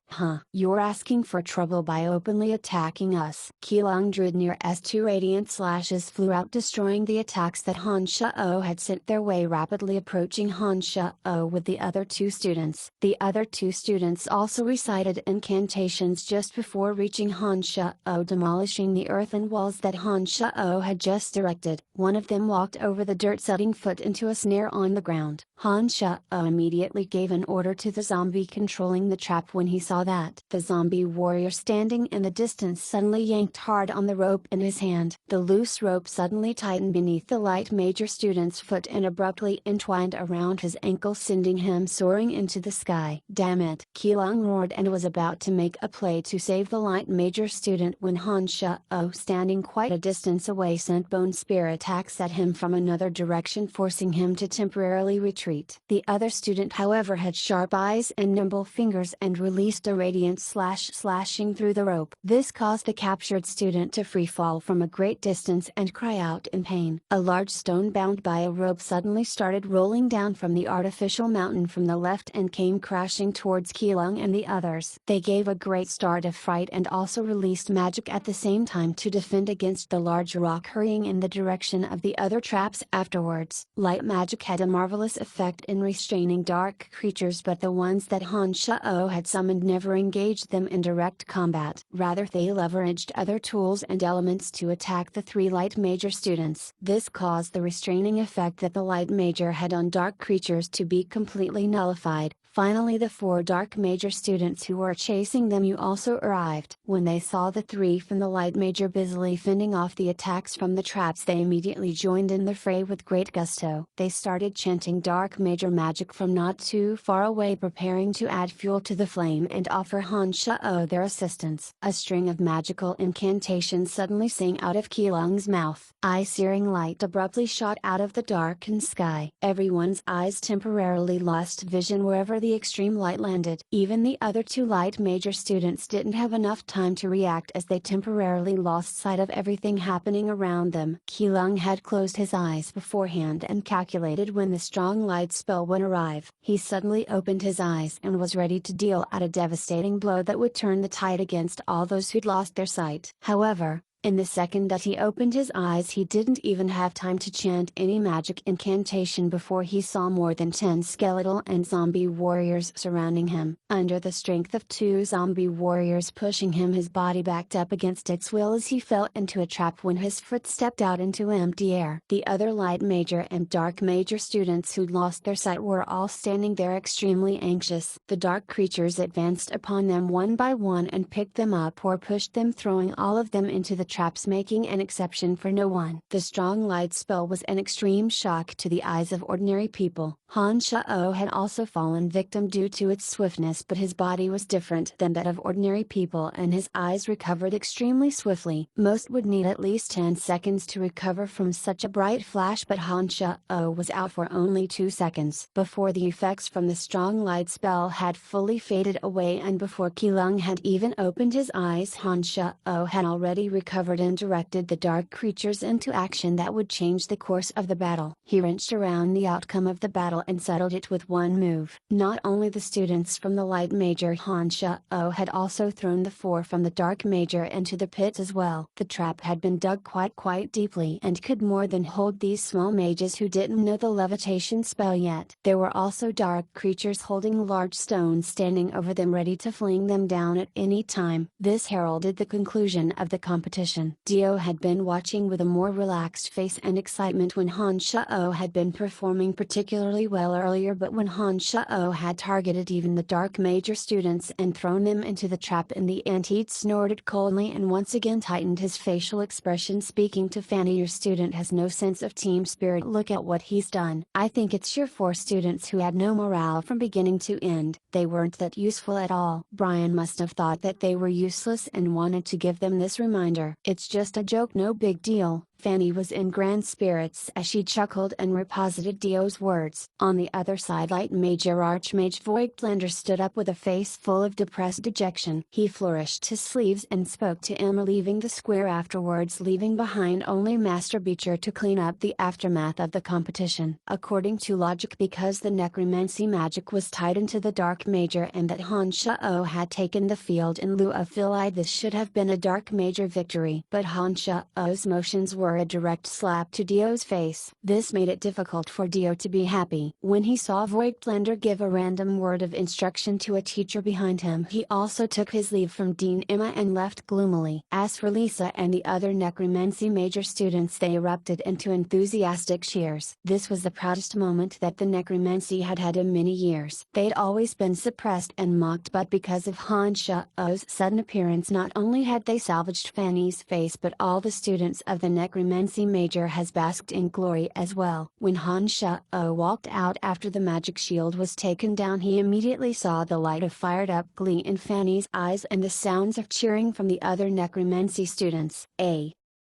You're asking for trouble by openly attacking us. Qilong drew near as two radiant slashes flew out, destroying the attacks that Han Shuo had sent their way, rapidly approaching Han Shuo with the other two students. The other two students also recited incantations just before reaching Han Shuo, demolishing the earthen walls that Han Shuo had just erected. One of them walked over the dirt, setting foot into a snare on the ground. Han Shuo immediately gave an order to the zombie controlling the trap. When he saw that the zombie warrior standing in the distance suddenly yanked hard on the rope in his hand. The loose rope suddenly tightened beneath the light major student's foot and abruptly entwined around his ankle, sending him soaring into the sky. Damn it! Qilong roared and was about to make a play to save the light major student when Han Shuo, standing quite a distance away, sent bone spear attacks at him from another direction, forcing him to temporarily retreat. The other student, however, had sharp eyes and nimble fingers and released a radiant slash, slashing through the rope. This caused the captured student to free fall from a great distance and cry out in pain. A large stone bound by a rope suddenly started rolling down from the artificial mountain from the left and came crashing towards Qilong and the others. They gave a great start of fright and also released magic at the same time to defend against the large rock, hurrying in the direction of the other traps afterwards. Light magic had a marvelous effect in restraining dark creatures, but the ones that Han Shuo had summoned never engaged them in direct combat. Rather, they leveraged other tools and elements to attack the three light major students. This caused the restraining effect that the light major had on dark creatures to be completely nullified. Finally, the four dark major students who were chasing them also arrived. When they saw the three from the light major busily fending off the attacks from the traps, they immediately joined in the fray with great gusto. They started chanting dark major magic from not too far away, preparing to add fuel to the flame and offer Han Shuo their assistance. A string of magical incantations suddenly sang out of Qilong's mouth. Eye-searing light abruptly shot out of the darkened sky. Everyone's eyes temporarily lost vision wherever the extreme light landed. Even the other two light major students didn't have enough time to react, as they temporarily lost sight of everything happening around them. Qilong had closed his eyes beforehand and calculated when the strong light spell would arrive. He suddenly opened his eyes and was ready to deal out a devastating blow that would turn the tide against all those who'd lost their sight. However, in the second that he opened his eyes, he didn't even have time to chant any magic incantation before he saw more than 10 skeletal and zombie warriors surrounding him. Under the strength of 2 zombie warriors pushing him, his body backed up against its will as he fell into a trap when his foot stepped out into empty air. The other light major and dark major students who'd lost their sight were all standing there extremely anxious. The dark creatures advanced upon them one by one and picked them up or pushed them, throwing all of them into the traps, making an exception for no one. The strong light spell was an extreme shock to the eyes of ordinary people. Han Shao had also fallen victim due to its swiftness, but his body was different than that of ordinary people and his eyes recovered extremely swiftly. Most would need at least 10 seconds to recover from such a bright flash, but Han Shao was out for only 2 seconds. Before the effects from the strong light spell had fully faded away and before Qilong had even opened his eyes, Han Shao had already recovered and directed the dark creatures into action that would change the course of the battle. He wrenched around the outcome of the battle and settled it with one move. Not only the students from the light major, Han Shao had also thrown the 4 from the dark major into the pit as well. The trap had been dug quite deeply and could more than hold these small mages who didn't know the levitation spell yet. There were also dark creatures holding large stones standing over them, ready to fling them down at any time. This heralded the conclusion of the competition. Dio had been watching with a more relaxed face and excitement when Han Shao had been performing particularly well earlier, but when Han Shao had targeted even the dark major students and thrown them into the trap in the end, he snorted coldly and once again tightened his facial expression, speaking to Fanny. Your student has no sense of team spirit. Look at what he's done. I think it's your 4 students who had no morale from beginning to end. They weren't that useful at all. Brian must have thought that they were useless and wanted to give them this reminder. It's just a joke, no big deal. Fanny was in grand spirits as she chuckled and reposited Dio's words. On the other side, Light Major Archmage Voigtlander stood up with a face full of depressed dejection. He flourished his sleeves and spoke to Emma, leaving the square afterwards, leaving behind only Master Beecher to clean up the aftermath of the competition. According to logic, because the necromancy magic was tied into the Dark Major and that Han Shao had taken the field in lieu of Phili, this should have been a Dark Major victory. But Han Shao's motions were a direct slap to Dio's face. This made it difficult for Dio to be happy. When he saw Voigtlander give a random word of instruction to a teacher behind him, he also took his leave from Dean Emma and left gloomily. As for Lisa and the other necromancy major students, they erupted into enthusiastic cheers. This was the proudest moment that the necromancy had had in many years. They'd always been suppressed and mocked, but because of Han Shao's sudden appearance, not only had they salvaged Fanny's face, but all the students of the necromancy major has basked in glory as well. When Han Shao walked out after the magic shield was taken down, he immediately saw the light of fired up glee in Fanny's eyes and the sounds of cheering from the other necromancy students.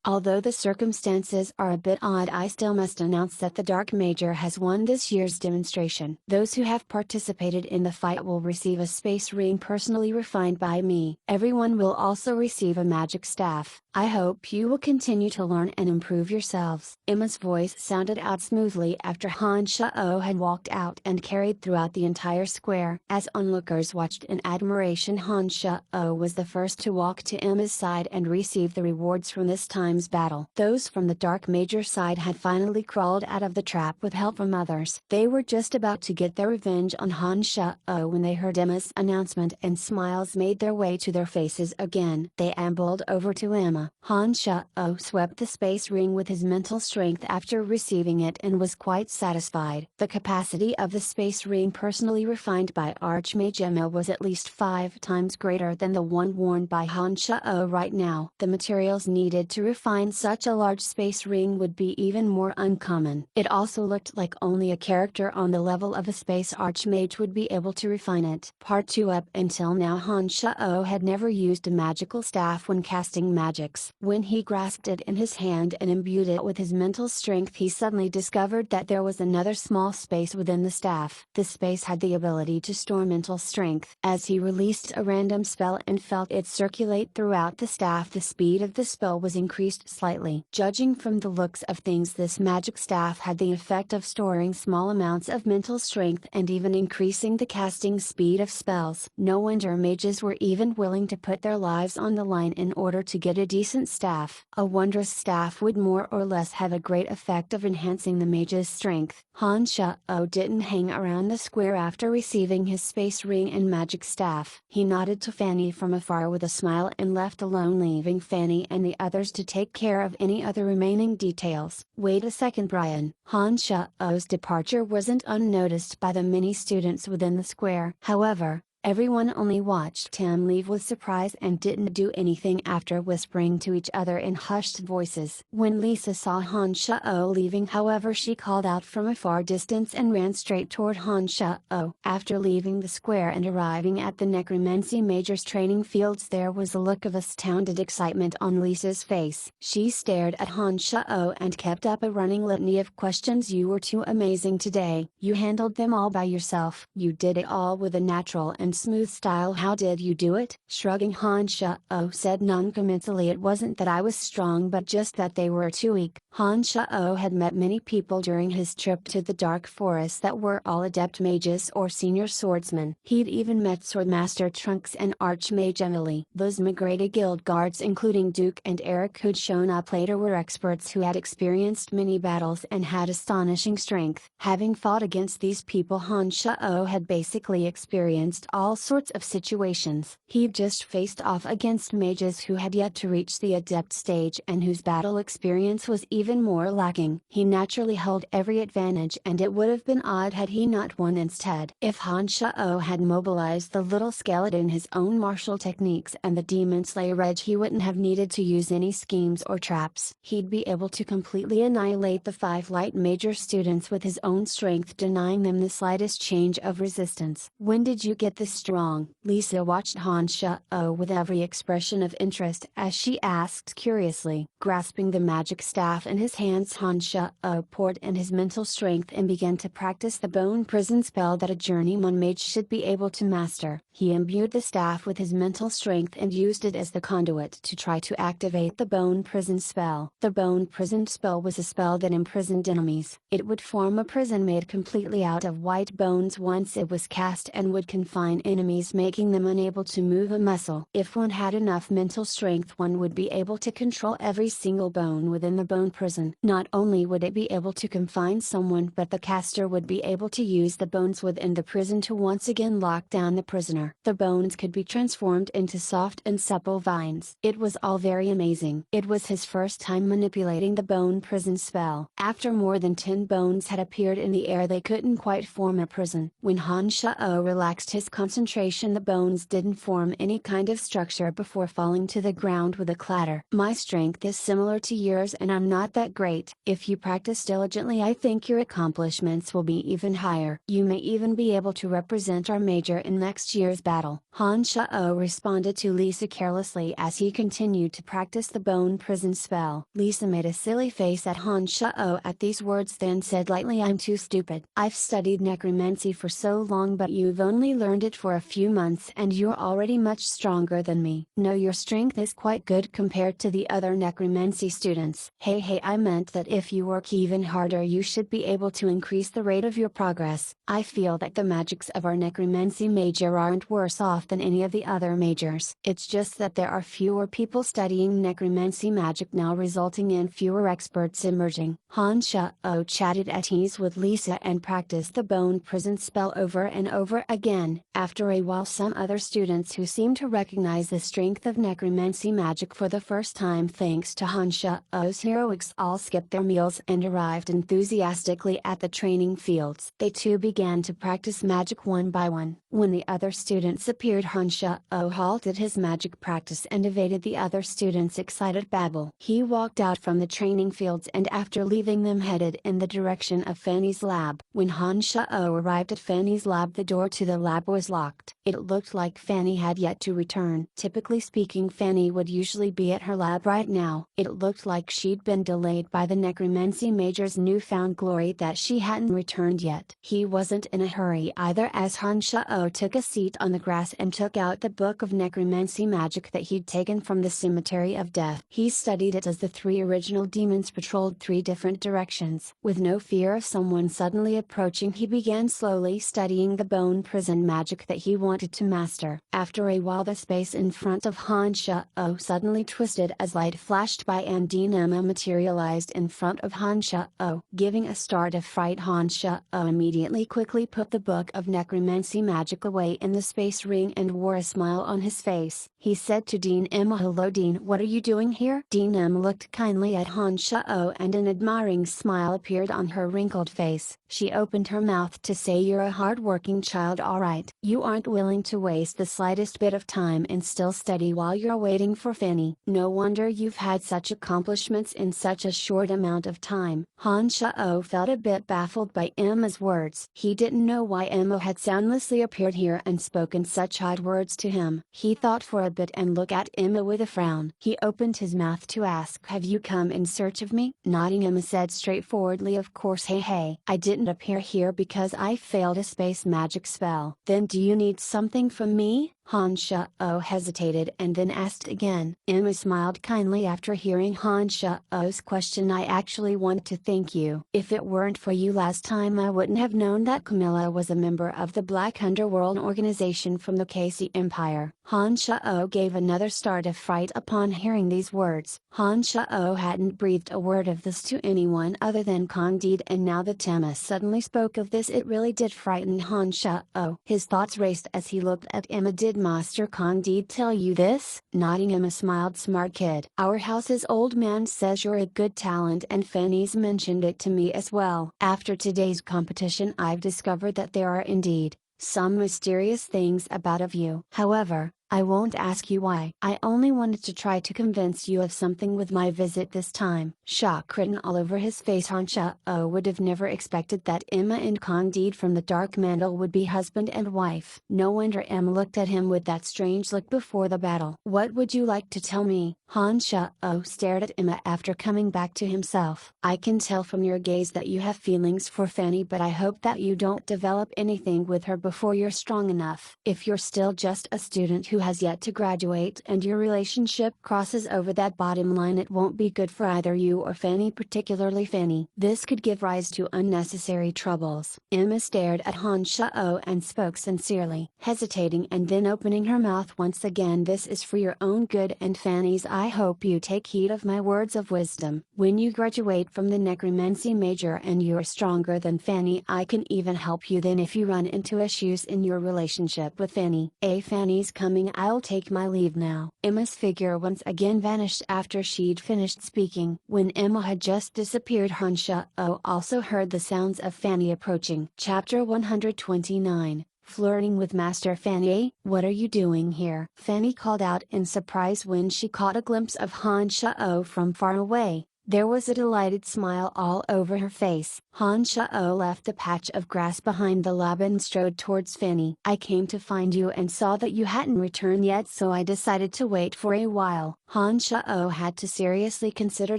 Although the circumstances are a bit odd, I still must announce that the Dark Major has won this year's demonstration. Those who have participated in the fight will receive a space ring personally refined by me. Everyone will also receive a magic staff. I hope you will continue to learn and improve yourselves. Emma's voice sounded out smoothly after Han Shao had walked out and carried throughout the entire square. As onlookers watched in admiration, Han Shao was the first to walk to Emma's side and receive the rewards from this time's battle. Those from the Dark Major side had finally crawled out of the trap with help from others. They were just about to get their revenge on Han Shao when they heard Emma's announcement, and smiles made their way to their faces again. They ambled over to Emma. Han Shao swept the space ring with his mental strength after receiving it and was quite satisfied. The capacity of the space ring personally refined by Archmage Emma was at least 5 times greater than the one worn by Han Shao right now. The materials needed to refine such a large space ring would be even more uncommon. It also looked like only a character on the level of a space archmage would be able to refine it. Part 2. Up until now, Han Shao had never used a magical staff when casting magics. When he grasped it in his hand and imbued it with his mental strength, he suddenly discovered that there was another small space within the staff. The space had the ability to store mental strength. As he released a random spell and felt it circulate throughout the staff, the speed of the spell was increased slightly. Judging from the looks of things, this magic staff had the effect of storing small amounts of mental strength and even increasing the casting speed of spells. No wonder mages were even willing to put their lives on the line in order to get a decent staff. A wondrous staff would more or less have a great effect of enhancing the mage's strength. Han Shao didn't hang around the square after receiving his space ring and magic staff. He nodded to Fanny from afar with a smile and left alone, leaving Fanny and the others to take care of any other remaining details. Wait a second, Brian. Han Shao's departure wasn't unnoticed by the many students within the square. However, Everyone only watched him leave with surprise and didn't do anything after whispering to each other in hushed voices. When Lisa saw Han Shao leaving, however, she called out from a far distance and ran straight toward Han Shao. After leaving the square and arriving at the necromancy major's training fields, there was a look of astounded excitement on Lisa's face. She stared at Han Shao and kept up a running litany of questions. You were too amazing today. You handled them all by yourself. You did it all with a natural and smooth style. How did you do it? Shrugging, Han Shao said noncommittally, it wasn't that I was strong but just that they were too weak. Han Shao had met many people during his trip to the Dark Forest that were all adept mages or senior swordsmen. He'd even met Swordmaster Trunks and Archmage Emily. Those Migrata Guild guards, including Duke and Eric who'd shown up later, were experts who had experienced many battles and had astonishing strength. Having fought against these people, Han Shao had basically experienced all sorts of situations. He'd just faced off against mages who had yet to reach the adept stage and whose battle experience was even more lacking. He naturally held every advantage, and it would have been odd had he not won instead. If Han Shao had mobilized the little skeleton, his own martial techniques, and the Demon Slayer edge, he wouldn't have needed to use any schemes or traps. He'd be able to completely annihilate the 5 light major students with his own strength, denying them the slightest change of resistance. When did you get this strong? Lisa watched Han Shao with every expression of interest as she asked curiously. Grasping the magic staff in his hands, Han Shao poured in his mental strength and began to practice the bone prison spell that a journeyman mage should be able to master. He imbued the staff with his mental strength and used it as the conduit to try to activate the bone prison spell. The bone prison spell was a spell that imprisoned enemies. It would form a prison made completely out of white bones once it was cast and would confine enemies, making them unable to move a muscle. If one had enough mental strength, one would be able to control every single bone within the bone prison. Not only would it be able to confine someone, but the caster would be able to use the bones within the prison to once again lock down the prisoner. The bones could be transformed into soft and supple vines. It was all very amazing. It was his first time manipulating the bone prison spell. After more than 10 bones had appeared in the air, they couldn't quite form a prison. When Han Shao relaxed his concentration, the bones didn't form any kind of structure before falling to the ground with a clatter. My strength is similar to yours and I'm not that great. If you practice diligently, I think your accomplishments will be even higher. You may even be able to represent our major in next year's battle. Han Shao responded to Lisa carelessly as he continued to practice the bone prison spell. Lisa made a silly face at Han Shao at these words, then said lightly, I'm too stupid. I've studied necromancy for so long, but you've only learned it for a few months and you're already much stronger than me. No, your strength is quite good compared to the other necromancy students. Hey, I meant that if you work even harder, you should be able to increase the rate of your progress. I feel that the magics of our necromancy major aren't worse off than any of the other majors. It's just that there are fewer people studying necromancy magic now, resulting in fewer experts emerging. Han Shao chatted at ease with Lisa and practiced the bone prison spell over and over again. After a while, some other students who seemed to recognize the strength of necromancy magic for the first time thanks to Han Shao's heroics all skipped their meals and arrived enthusiastically at the training fields. They too began to practice magic one by one. When the other students appeared, Han Shao halted his magic practice and evaded the other students' excited babble. He walked out from the training fields and after leaving them headed in the direction of Fanny's lab. When Han Shao arrived at Fanny's lab, the door to the lab was locked. It looked like Fanny had yet to return. Typically speaking, Fanny would usually be at her lab right now. It looked like she'd been delayed by the necromancy major's newfound glory that she hadn't returned yet. He wasn't in a hurry either, as Han Shao took a seat on the grass and took out the book of necromancy magic that he'd taken from the cemetery of death. He studied it as the 3 original demons patrolled 3 different directions. With no fear of someone suddenly approaching, he began slowly studying the bone prison magic that he wanted to master. After a while, the space in front of Han Shao suddenly twisted as light flashed by and Dean Emma materialized in front of Han Shao. Giving a start of fright, Han Shao immediately quickly put the book of necromancy magic away in the space ring and wore a smile on his face. He said to Dean Emma, "Hello Dean, what are you doing here?" Dean Emma looked kindly at Han Shao and an admiring smile appeared on her wrinkled face. She opened her mouth to say, "You're a hard-working child, alright. You aren't willing to waste the slightest bit of time and still study while you're waiting for Fanny. No wonder you've had such accomplishments in such a short amount of time. Han Shao felt a bit baffled by Emma's words. He didn't know why Emma had soundlessly appeared here and spoken such odd words to him. He thought for a bit and looked at Emma with a frown. He opened his mouth to ask, "Have you come in search of me?" Nodding, Emma said straightforwardly, "Of course. Hey, I didn't appear here because I failed a space magic spell." "Then do you need something from me?" Han Shao hesitated and then asked again. Emma smiled kindly after hearing Han Shao's question. "I actually want to thank you. If it weren't for you last time, I wouldn't have known that Camilla was a member of the Black Underworld organization from the KC Empire." Han Shao gave another start of fright upon hearing these words. Han Shao hadn't breathed a word of this to anyone other than Candide, and now that Emma suddenly spoke of this, it really did frighten Han Shao. His thoughts raced as he looked at Emma. "Did Master Candide tell you this?" Nodding, Emma smiled. "Smart kid. Our house's old man says you're a good talent, and Fanny's mentioned it to me as well. After today's competition, I've discovered that there are indeed some mysterious things about of you. However, I won't ask you why. I only wanted to try to convince you of something with my visit this time." Shock written all over his face. Han Shao would have never expected that Emma and Candide from the Dark Mantle would be husband and wife. No wonder Emma looked at him with that strange look before the battle. "What would you like to tell me?" Han Shao stared at Emma after coming back to himself. "I can tell from your gaze that you have feelings for Fanny, but I hope that you don't develop anything with her before you're strong enough. If you're still just a student who has yet to graduate and your relationship crosses over that bottom line, it won't be good for either you or Fanny, particularly Fanny. This could give rise to unnecessary troubles." Emma stared at Han Shao and spoke sincerely, hesitating and then opening her mouth once again. "This is for your own good and Fanny's. I hope you take heed of my words of wisdom. When you graduate from the necromancy major and you're stronger than Fanny, I can even help you then if you run into issues in your relationship with Fanny. Fanny's coming. I'll take my leave now." Emma's figure once again vanished after she'd finished speaking. When Emma had just disappeared, Han Shao also heard the sounds of Fanny approaching. Chapter 129. Flirting with Master Fanny. "What are you doing here?" Fanny called out in surprise when she caught a glimpse of Han Shao from far away. There was a delighted smile all over her face. Han Shao left the patch of grass behind the lab and strode towards Fanny. "I came to find you and saw that you hadn't returned yet, so I decided to wait for a while." Han Shao had to seriously consider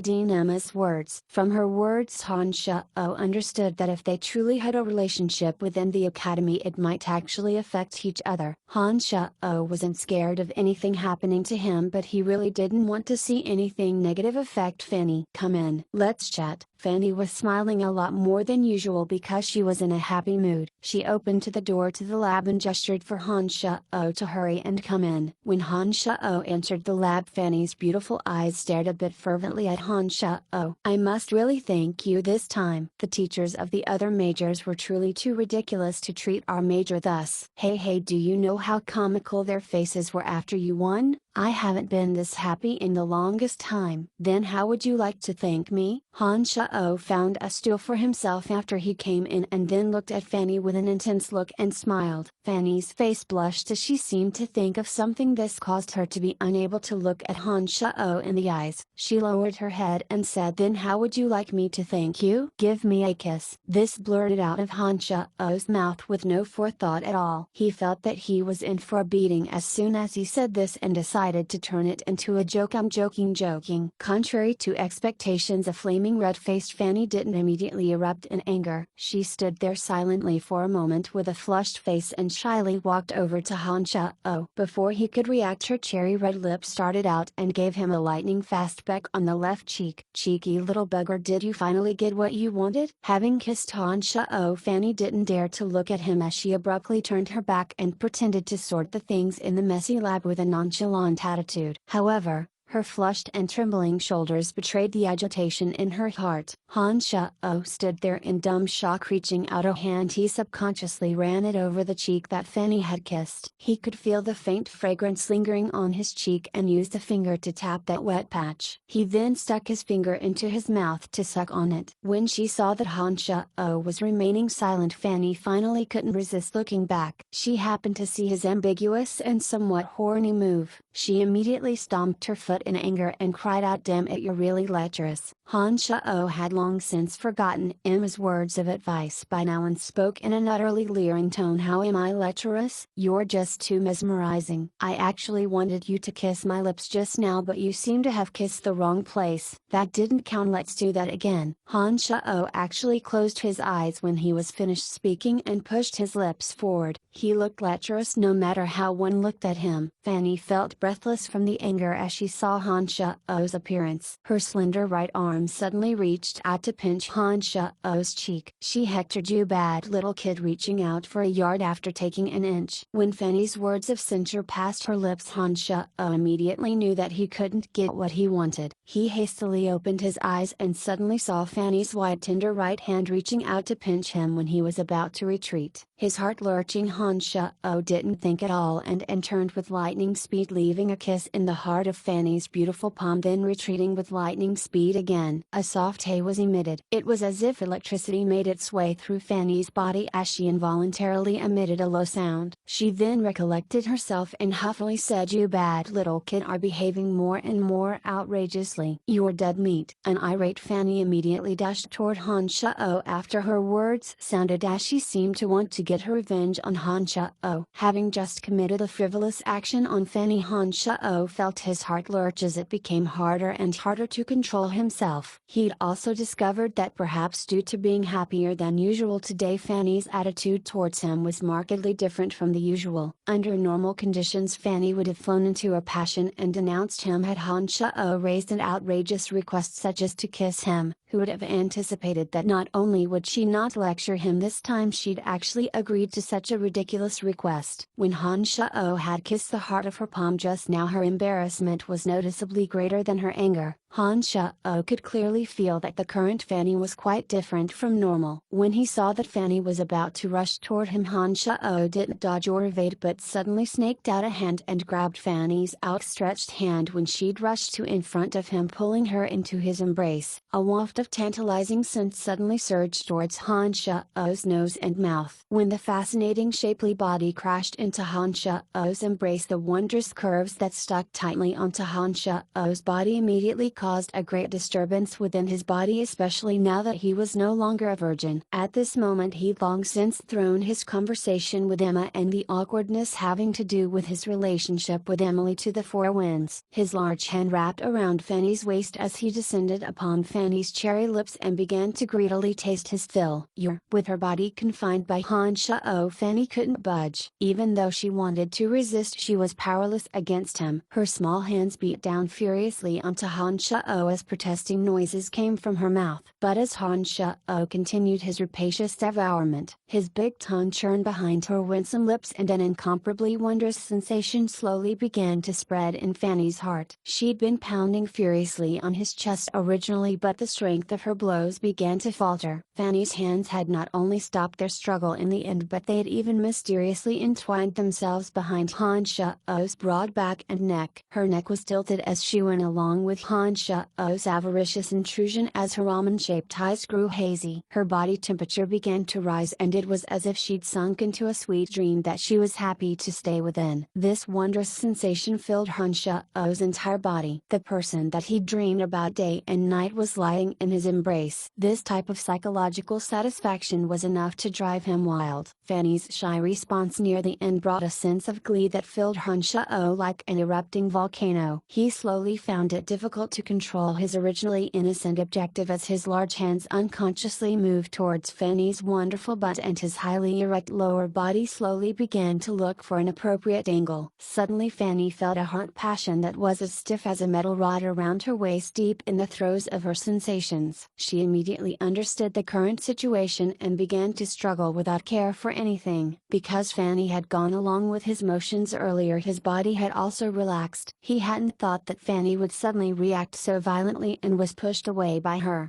Emma's words. From her words, Han Shao understood that if they truly had a relationship within the academy, it might actually affect each other. Han Shao wasn't scared of anything happening to him, but he really didn't want to see anything negative affect Fanny. "Come in, let's chat." Fanny was smiling a lot more than usual because she was in a happy mood. She opened to the door to the lab and gestured for Han Shao to hurry and come in. When Han Shao entered the lab, Fanny's beautiful eyes stared a bit fervently at Han Shao. "I must really thank you this time. The teachers of the other majors were truly too ridiculous to treat our major thus." Hey, do you know how comical their faces were after you won? I haven't been this happy in the longest time. "Then how would you like to thank me?" Han Shao found a stool for himself after he came in and then looked at Fanny with an intense look and smiled. Fanny's face blushed as she seemed to think of something. This caused her to be unable to look at Han Shao in the eyes. She lowered her head and said, "Then how would you like me to thank you?" "Give me a kiss." This blurted out of Han Shao's mouth with no forethought at all. He felt that he was in for a beating as soon as he said this and decided to turn it into a joke. "I'm joking. Contrary to expectations, a flaming red-faced Fanny didn't immediately erupt in anger. She stood there silently for a moment with a flushed face and shyly walked over to Han Shao. Before he could react, her cherry red lips started out and gave him a lightning fast peck on the left cheek. "Cheeky little bugger, did you finally get what you wanted?" Having kissed Han Shao, Fanny didn't dare to look at him as she abruptly turned her back and pretended to sort the things in the messy lab with a nonchalant attitude. However, Her flushed and trembling shoulders betrayed the agitation in her heart. Han Shao stood there in dumb shock, reaching out a hand. He subconsciously ran it over the cheek that Fanny had kissed. He could feel the faint fragrance lingering on his cheek and used a finger to tap that wet patch. He then stuck his finger into his mouth to suck on it. When she saw that Han Shao was remaining silent, Fanny finally couldn't resist looking back. She happened to see his ambiguous and somewhat horny move. She immediately stomped her foot in anger and cried out, "Damn it, you're really lecherous." Han Shao had long since forgotten Emma's words of advice by now and spoke in an utterly leering tone. "How am I lecherous? You're just too mesmerizing. I actually wanted you to kiss my lips just now, but you seem to have kissed the wrong place. That didn't count. Let's do that again." Han Shao actually closed his eyes when he was finished speaking and pushed his lips forward. He looked lecherous no matter how one looked at him. Fanny felt breathless from the anger as she saw Han Shao's appearance. Her slender right arm suddenly reached out to pinch Han Shao's cheek. She hectored, "You bad little kid," reaching out for a yard after taking an inch. When Fanny's words of censure passed her lips, Han Shao immediately knew that he couldn't get what he wanted. He hastily opened his eyes and suddenly saw Fanny's white tender right hand reaching out to pinch him when he was about to retreat. His heart lurching, Han Shao didn't think at all and turned with lightning speed, leaving a kiss in the heart of Fanny's beautiful palm, then retreating with lightning speed again. A soft hay was emitted. It was as if electricity made its way through Fanny's body as she involuntarily emitted a low sound. She then recollected herself and huffily said, "You bad little kid are behaving more and more outrageously. You're dead meat." An irate Fanny immediately dashed toward Han Shao after her words sounded, as she seemed to want to get her revenge on Han Shao. Having just committed a frivolous action on Fanny, Han Shao felt his heart lurch as it became harder and harder to control himself. He'd also discovered that perhaps due to being happier than usual today, Fanny's attitude towards him was markedly different from the usual. Under normal conditions, Fanny would have flown into a passion and denounced him had Han Shao raised an outrageous request such as to kiss him. Who would have anticipated that not only would she not lecture him this time, she'd actually agreed to such a ridiculous request. When Han Shao had kissed the heart of her palm just now, her embarrassment was noticeably greater than her anger. Han Shao could clearly feel that the current Fanny was quite different from normal. When he saw that Fanny was about to rush toward him, Han Shao didn't dodge or evade but suddenly snaked out a hand and grabbed Fanny's outstretched hand when she'd rushed to in front of him, pulling her into his embrace. A waft of tantalizing scent suddenly surged towards Han Shao's nose and mouth. When the fascinating shapely body crashed into Han Shao's embrace, the wondrous curves that stuck tightly onto Han Shao's body immediately caused a great disturbance within his body, especially now that he was no longer a virgin. At this moment he'd long since thrown his conversation with Emma and the awkwardness having to do with his relationship with Emily to the four winds. His large hand wrapped around Fanny's waist as he descended upon Fanny's cherry lips and began to greedily taste his fill. With her body confined by Han Shao, Fanny couldn't budge. Even though she wanted to resist, she was powerless against him. Her small hands beat down furiously onto Han Shao as protesting noises came from her mouth. But as Han Shao continued his rapacious devourment, his big tongue churned behind her winsome lips and an incomparably wondrous sensation slowly began to spread in Fanny's heart. She'd been pounding furiously on his chest originally, but the strength of her blows began to falter. Fanny's hands had not only stopped their struggle in the end, but they had even mysteriously entwined themselves behind Han Shao's broad back and neck. Her neck was tilted as she went along with Han Shao's avaricious intrusion as her almond-shaped eyes grew hazy. Her body temperature began to rise and it was as if she'd sunk into a sweet dream that she was happy to stay within. This wondrous sensation filled Han Shao's entire body. The person that he dreamed about day and night was lying in his embrace. This type of psychological satisfaction was enough to drive him wild. Fanny's shy response near the end brought a sense of glee that filled Han Shao like an erupting volcano. He slowly found it difficult to control his originally innocent objective as his large hands unconsciously moved towards Fanny's wonderful butt and his highly erect lower body slowly began to look for an appropriate angle. Suddenly Fanny felt a heart passion that was as stiff as a metal rod around her waist, deep in the throes of her sensations. She immediately understood the current situation and began to struggle without care for anything. Because Fanny had gone along with his motions earlier, his body had also relaxed. He hadn't thought that Fanny would suddenly react so violently and was pushed away by her.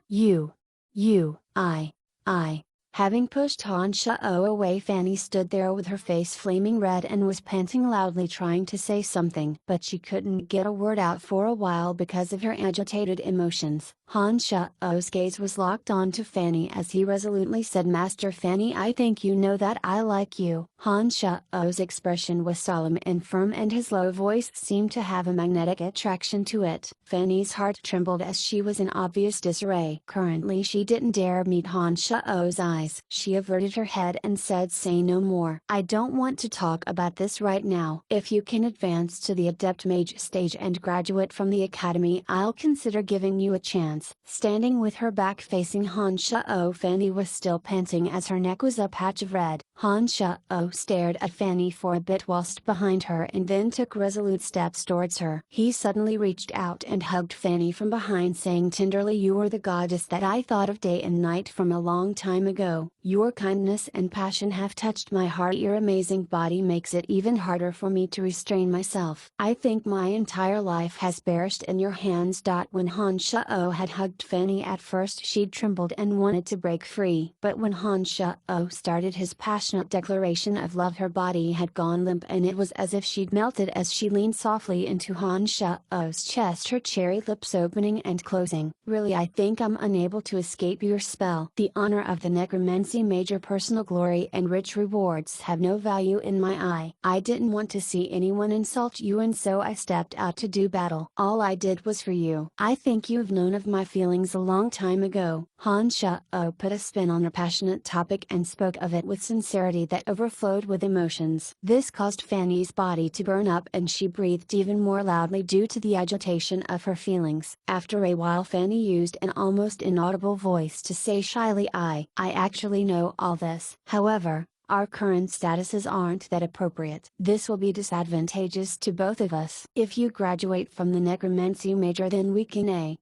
I. Having pushed Han Shao away, Fanny stood there with her face flaming red and was panting loudly, trying to say something. But she couldn't get a word out for a while because of her agitated emotions. Han Shao's gaze was locked onto Fanny as he resolutely said, "Master Fanny, I think you know that I like you." Han Shao's expression was solemn and firm, and his low voice seemed to have a magnetic attraction to it. Fanny's heart trembled as she was in obvious disarray. Currently she didn't dare meet Han Shao's eyes. She averted her head and said, "Say no more. I don't want to talk about this right now. If you can advance to the Adept Mage stage and graduate from the academy, I'll consider giving you a chance." Standing with her back facing Han Shao, Fanny was still panting as her neck was a patch of red. Han Shao stared at Fanny for a bit whilst behind her and then took resolute steps towards her. He suddenly reached out and hugged Fanny from behind, saying tenderly, "You are the goddess that I thought of day and night from a long time ago. Your kindness and passion have touched my heart. Your amazing body makes it even harder for me to restrain myself. I think my entire life has perished in your hands." When Han Shao had hugged Fanny, at first she'd trembled and wanted to break free. But when Han Shao started his passionate declaration of love, her body had gone limp and it was as if she'd melted as she leaned softly into Han Shao's chest, her cherry lips opening and closing. "Really, I think I'm unable to escape your spell. The honor of the necromancy major, personal glory and rich rewards have no value in my eye. I didn't want to see anyone insult you, and so I stepped out to do battle. All I did was for you. I think you've known of my feelings a long time ago." Han Shao put a spin on her passionate topic and spoke of it with sincerity that overflowed with emotions. This caused Fanny's body to burn up and she breathed even more loudly due to the agitation of her feelings. After a while Fanny used an almost inaudible voice to say shyly, I actually know all this. However, our current statuses aren't that appropriate. This will be disadvantageous to both of us. If you graduate from the necromancy major, then we can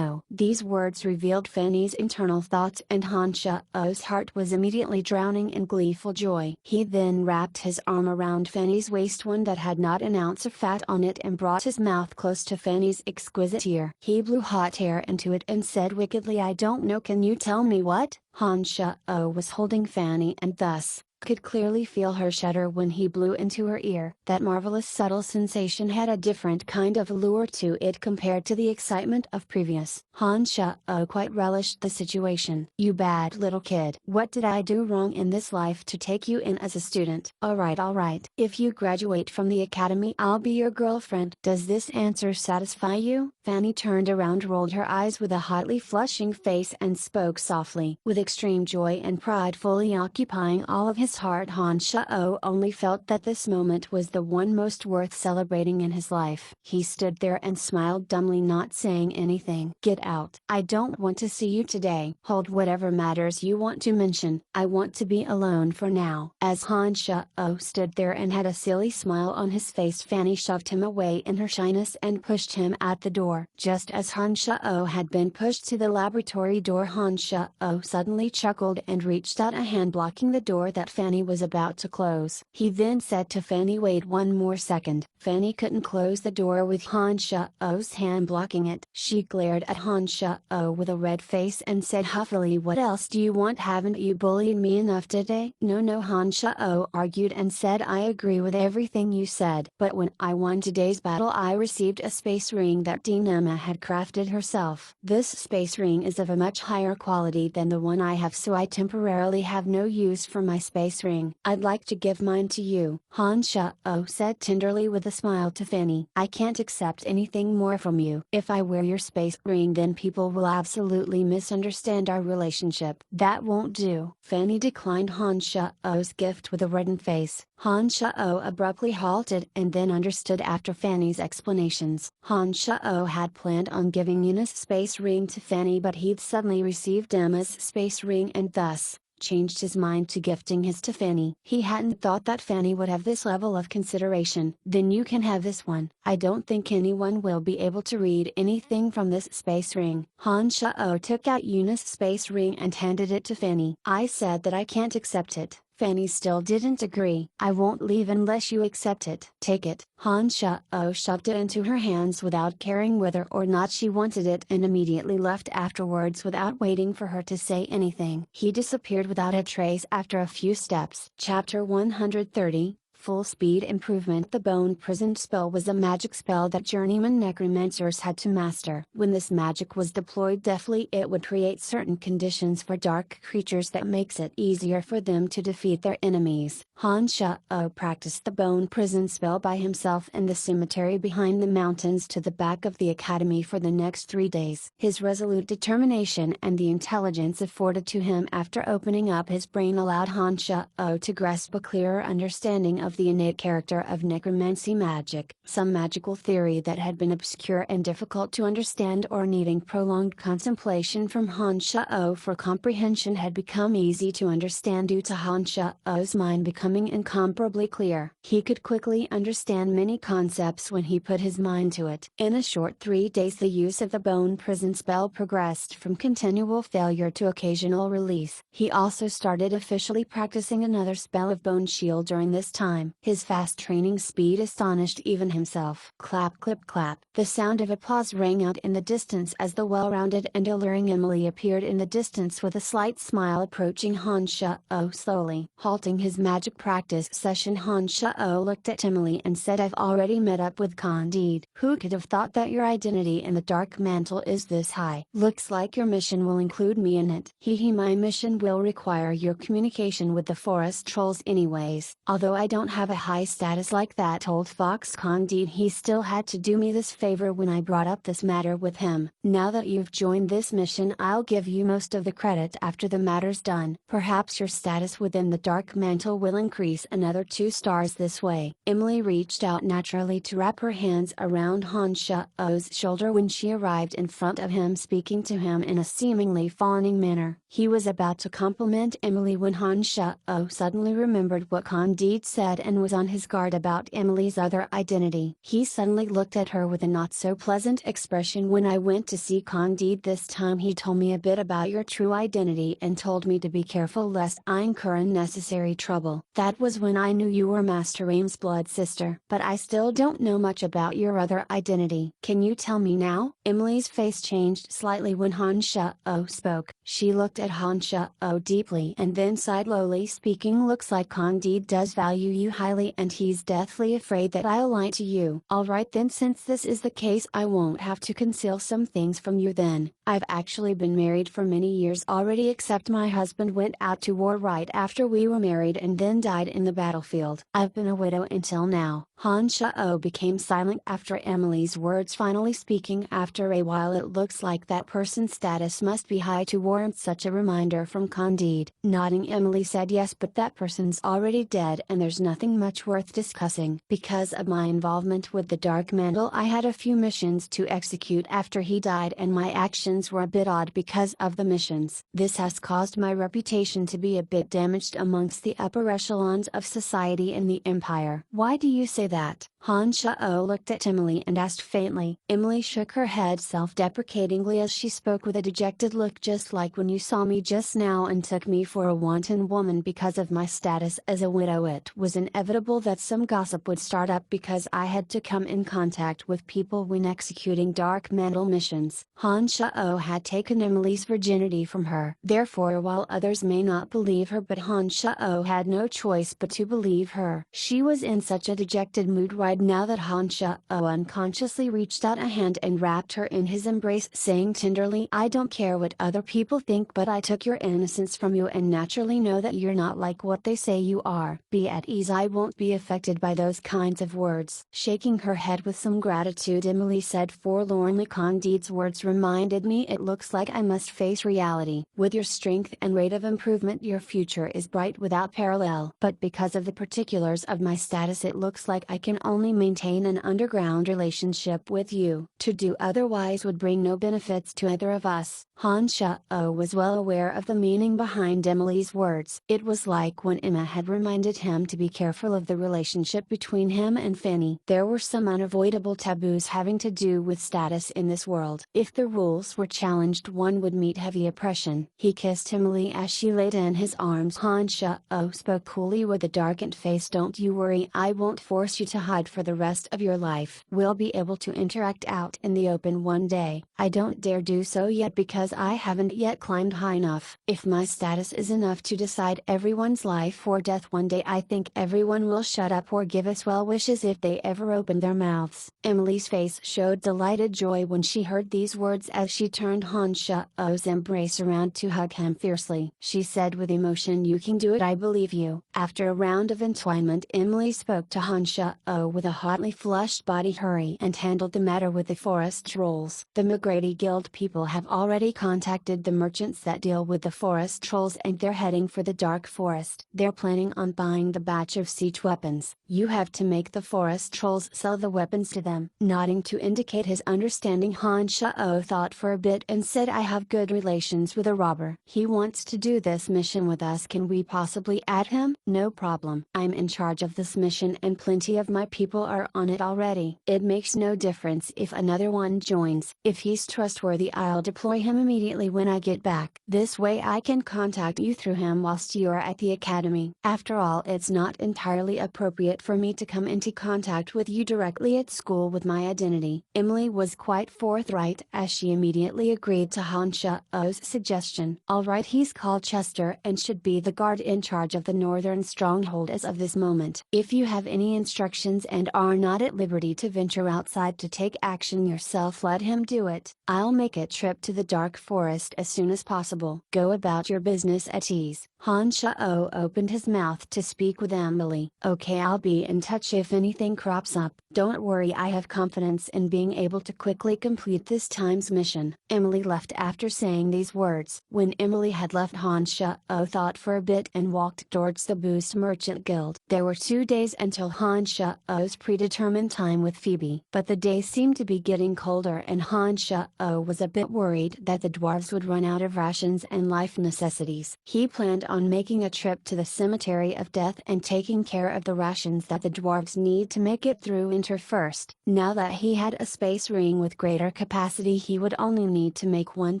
These words revealed Fanny's internal thoughts, and Han Shao's heart was immediately drowning in gleeful joy. He then wrapped his arm around Fanny's waist, one that had not an ounce of fat on it, and brought his mouth close to Fanny's exquisite ear. He blew hot air into it and said wickedly, "I don't know, can you tell me what?" Han Shao was holding Fanny and thus could clearly feel her shudder when he blew into her ear. That marvelous subtle sensation had a different kind of allure to it compared to the excitement of previous. Han Shao quite relished the situation. "You bad little kid. What did I do wrong in this life to take you in as a student?" Alright. If you graduate from the academy, I'll be your girlfriend. Does this answer satisfy you?" Fanny turned around, rolled her eyes with a hotly flushing face and spoke softly. With extreme joy and pride fully occupying all of his heart, Han Shao only felt that this moment was the one most worth celebrating in his life. He stood there and smiled dumbly, not saying anything. "Get out. I don't want to see you today. Hold whatever matters you want to mention. I want to be alone for now." As Han Shao stood there and had a silly smile on his face, Fanny shoved him away in her shyness and pushed him out the door. Just as Han Shao had been pushed to the laboratory door, Han Shao suddenly chuckled and reached out a hand, blocking the door that Fanny was about to close. He then said to Fanny, "Wait one more second." Fanny couldn't close the door with Han Shao's hand blocking it. She glared at Han Shao with a red face and said huffily, "What else do you want? Haven't you bullied me enough today?" No, Han Shao argued and said, "I agree with everything you said. But when I won today's battle, I received a space ring that Dinama had crafted herself. This space ring is of a much higher quality than the one I have, so I temporarily have no use for my space space ring. I'd like to give mine to you, Han Shao said tenderly with a smile to Fanny. I can't accept anything more from you. If I wear your space ring, then people will absolutely misunderstand our relationship. That won't do. Fanny declined Han Shao's gift with a reddened face. Han Shao abruptly halted and then understood after Fanny's explanations. Han Shao had planned on giving Yuna's space ring to Fanny, but he'd suddenly received Emma's space ring and thus changed his mind to gifting his to Fanny. He hadn't thought that Fanny would have this level of consideration. Then you can have this one. I don't think anyone will be able to read anything from this space ring. Han Shao took out Yuna's space ring and handed it to Fanny. I said that I can't accept it. Fanny still didn't agree. I won't leave unless you accept it. Take it. Han Shao shoved it into her hands without caring whether or not she wanted it and immediately left afterwards without waiting for her to say anything. He disappeared without a trace after a few steps. Chapter 130, Full Speed Improvement. The Bone Prison spell was a magic spell that journeyman necromancers had to master. When this magic was deployed deftly, it would create certain conditions for dark creatures that makes it easier for them to defeat their enemies. Han Shao practiced the Bone Prison spell by himself in the cemetery behind the mountains to the back of the academy for the next 3 days. His resolute determination and the intelligence afforded to him after opening up his brain allowed Han Shao to grasp a clearer understanding of the innate character of necromancy magic, some magical theory that had been obscure and difficult to understand or needing prolonged contemplation from Han Shao for comprehension had become easy to understand due to Han Shao's mind becoming incomparably clear. He could quickly understand many concepts when he put his mind to it. In a short 3 days the use of the Bone Prison spell progressed from continual failure to occasional release. He also started officially practicing another spell of Bone Shield during this time. His fast training speed astonished even himself. Clap clip clap. The sound of applause rang out in the distance as the well-rounded and alluring Emily appeared in the distance with a slight smile, approaching Han Shao slowly. Halting his magic practice session, Han Shao looked at Emily and said, I've already met up with Candide. Who could have thought that your identity in the dark mantle is this high? Looks like your mission will include me in it. My mission will require your communication with the forest trolls anyways. Although I don't have a high status like that, told Fox Candide. He still had to do me this favor when I brought up this matter with him. Now that you've joined this mission, I'll give you most of the credit after the matter's done. Perhaps your status within the dark mantle will increase another 2 stars this way. Emily reached out naturally to wrap her hands around Han Shao's shoulder when she arrived in front of him, speaking to him in a seemingly fawning manner. He was about to compliment Emily when Han Shao suddenly remembered what Candide said and was on his guard about Emily's other identity. He suddenly looked at her with a not so pleasant expression. When I went to see Candide this time, he told me a bit about your true identity and told me to be careful lest I incur unnecessary trouble. That was when I knew you were Master Aim's blood sister. But I still don't know much about your other identity. Can you tell me now? Emily's face changed slightly when Han Shao spoke. She looked at Han Shao deeply and then sighed lowly, speaking, looks like Candide does value you highly and he's deathly afraid that I'll lie to you. Alright then, since this is the case, I won't have to conceal some things from you then. I've actually been married for many years already, except my husband went out to war right after we were married and then died in the battlefield. I've been a widow until now. Han Shao became silent after Emily's words, finally speaking after a while. It looks like that person's status must be high to warrant such a reminder from Candide. Nodding, Emily said, yes, but that person's already dead and there's nothing much worth discussing. Because of my involvement with the Dark Mantle, I had a few missions to execute after he died and my actions were a bit odd because of the missions. This has caused my reputation to be a bit damaged amongst the upper echelons of society in the Empire. Why do you say that? Han Shao looked at Emily and asked faintly. Emily shook her head self-deprecatingly as she spoke with a dejected look, just like when you saw me just now and took me for a wanton woman because of my status as a widow. It was inevitable that some gossip would start up because I had to come in contact with people when executing Dark Mantle missions. Han Shao had taken Emily's virginity from her. Therefore, while others may not believe her, but Han Shao had no choice but to believe her. She was in such a dejected mood right cried now that Han Sha unconsciously reached out a hand and wrapped her in his embrace, saying tenderly, I don't care what other people think, but I took your innocence from you and naturally know that you're not like what they say you are. Be at ease, I won't be affected by those kinds of words. Shaking her head with some gratitude, Emily said forlornly, Candide's words reminded me it looks like I must face reality. With your strength and rate of improvement your future is bright without parallel. But because of the particulars of my status it looks like I can only maintain an underground relationship with you. To do otherwise would bring no benefits to either of us. Han Sha-o was well aware of the meaning behind Emily's words. It was like when Emma had reminded him to be careful of the relationship between him and Fanny. There were some unavoidable taboos having to do with status in this world. If the rules were challenged one would meet heavy oppression. He kissed Emily as she laid in his arms. Han Sha-o spoke coolly with a darkened face, don't you worry, I won't force you to hide for the rest of your life. We'll be able to interact out in the open one day. I don't dare do so yet because I haven't yet climbed high enough. If my status is enough to decide everyone's life or death one day, I think everyone will shut up or give us well wishes if they ever open their mouths. Emily's face showed delighted joy when she heard these words as she turned Han Sha-o's embrace around to hug him fiercely. She said with emotion, you can do it, I believe you. After a round of entwinement, Emily spoke to Han Sha-o with a hotly flushed body. Hurry and handle the matter with the forest trolls. The McGrady Guild people have already contacted the merchants that deal with the forest trolls and they're heading for the Dark Forest. They're planning on buying the batch of siege weapons. You have to make the forest trolls sell the weapons to them. Nodding to indicate his understanding, Han Sha-o thought for a bit and said, I have good relations with a robber. He wants to do this mission with us. Can we possibly add him? No problem. I'm in charge of this mission and plenty of my people are on it already. It makes no difference if another one joins. If he's trustworthy I'll deploy him immediately when I get back. This way I can contact you through him whilst you're at the academy. After all, it's not entirely appropriate for me to come into contact with you directly at school with my identity. Emily was quite forthright as she immediately agreed to Han Sha-o's suggestion. Alright, he's called Chester and should be the guard in charge of the northern stronghold as of this moment. If you have any instructions and are not at liberty to venture outside to take action yourself, let him do it. I'll make a trip to the Dark Forest as soon as possible. Go about your business at ease. Han Sha-o opened his mouth to speak with Emily. Okay, I'll be in touch if anything crops up. Don't worry, I have confidence in being able to quickly complete this time's mission. Emily left after saying these words. When Emily had left, Han Sha-o thought for a bit and walked towards the Boost Merchant Guild. There were 2 days until Han Sha-o's predetermined time with Phoebe, but the days seemed to be getting colder and Han Sha-o was a bit worried that the dwarves would run out of rations and life necessities. He planned on making a trip to the Cemetery of Death and taking care of the rations that the dwarves need to make it through winter first. Now that he had a space ring with greater capacity, he would only need to make one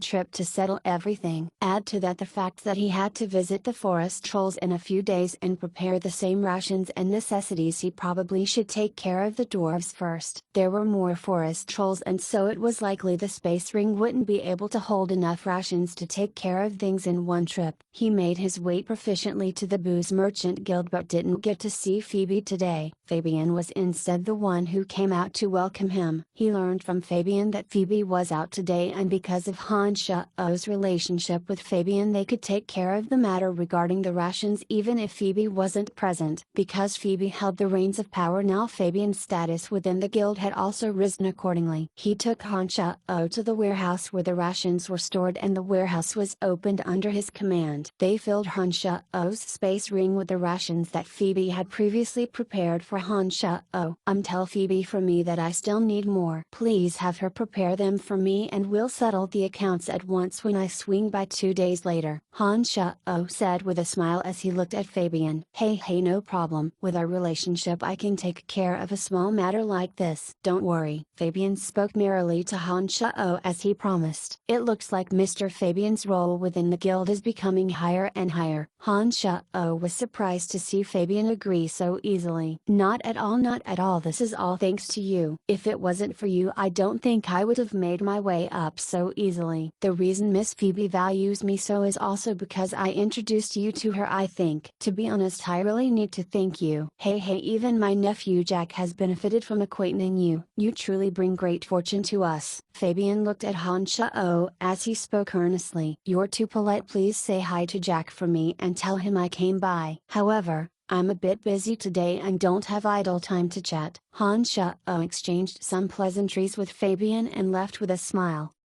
trip to settle everything. Add to that the fact that he had to visit the forest trolls in a few days and prepare the same rations and necessities, he probably should take care of the dwarves first. There were more forest trolls and so it was likely the space ring wouldn't be able to hold enough rations to take care of things in one trip. He made his way proficiently to the Booze Merchant Guild but didn't get to see Phoebe today. Fabian was instead the one who came out to welcome him. He learned from Fabian that Phoebe was out today and because of Han Sha-o's relationship with Fabian they could take care of the matter regarding the rations even if Phoebe wasn't present. Because Phoebe held the reins of power now, Fabian's status within the guild had also risen accordingly. He took Han Sha-o to the warehouse where the rations were stored and the warehouse was opened under his command. They filled Han Sha-o's space ring with the rations that Phoebe had previously prepared for Han Sha-o. Tell Phoebe from me that I still need more. Please have her prepare them for me and we'll settle the accounts at once when I swing by 2 days later. Han Sha-o said with a smile as he looked at Fabian. Hey, no problem. With our relationship I can take care of a small matter like this. Don't worry. Fabian spoke merrily to Han Sha-o as he promised. It looks like Mr. Fabian's role within the guild is becoming higher and higher. Han Shao was surprised to see Fabian agree so easily. Not at all, not at all. This is all thanks to you. If it wasn't for you, I don't think I would have made my way up so easily. The reason Miss Phoebe values me so is also because I introduced you to her, I think. To be honest, I really need to thank you. Hey, even my nephew Jack has benefited from acquainting you. You truly bring great fortune to us. Fabian looked at Han Shao as he spoke earnestly. You're too polite. Please say hi to Jack for me and tell him I came by. However, I'm a bit busy today and don't have idle time to chat. Han Shao exchanged some pleasantries with Fabian and left with a smile.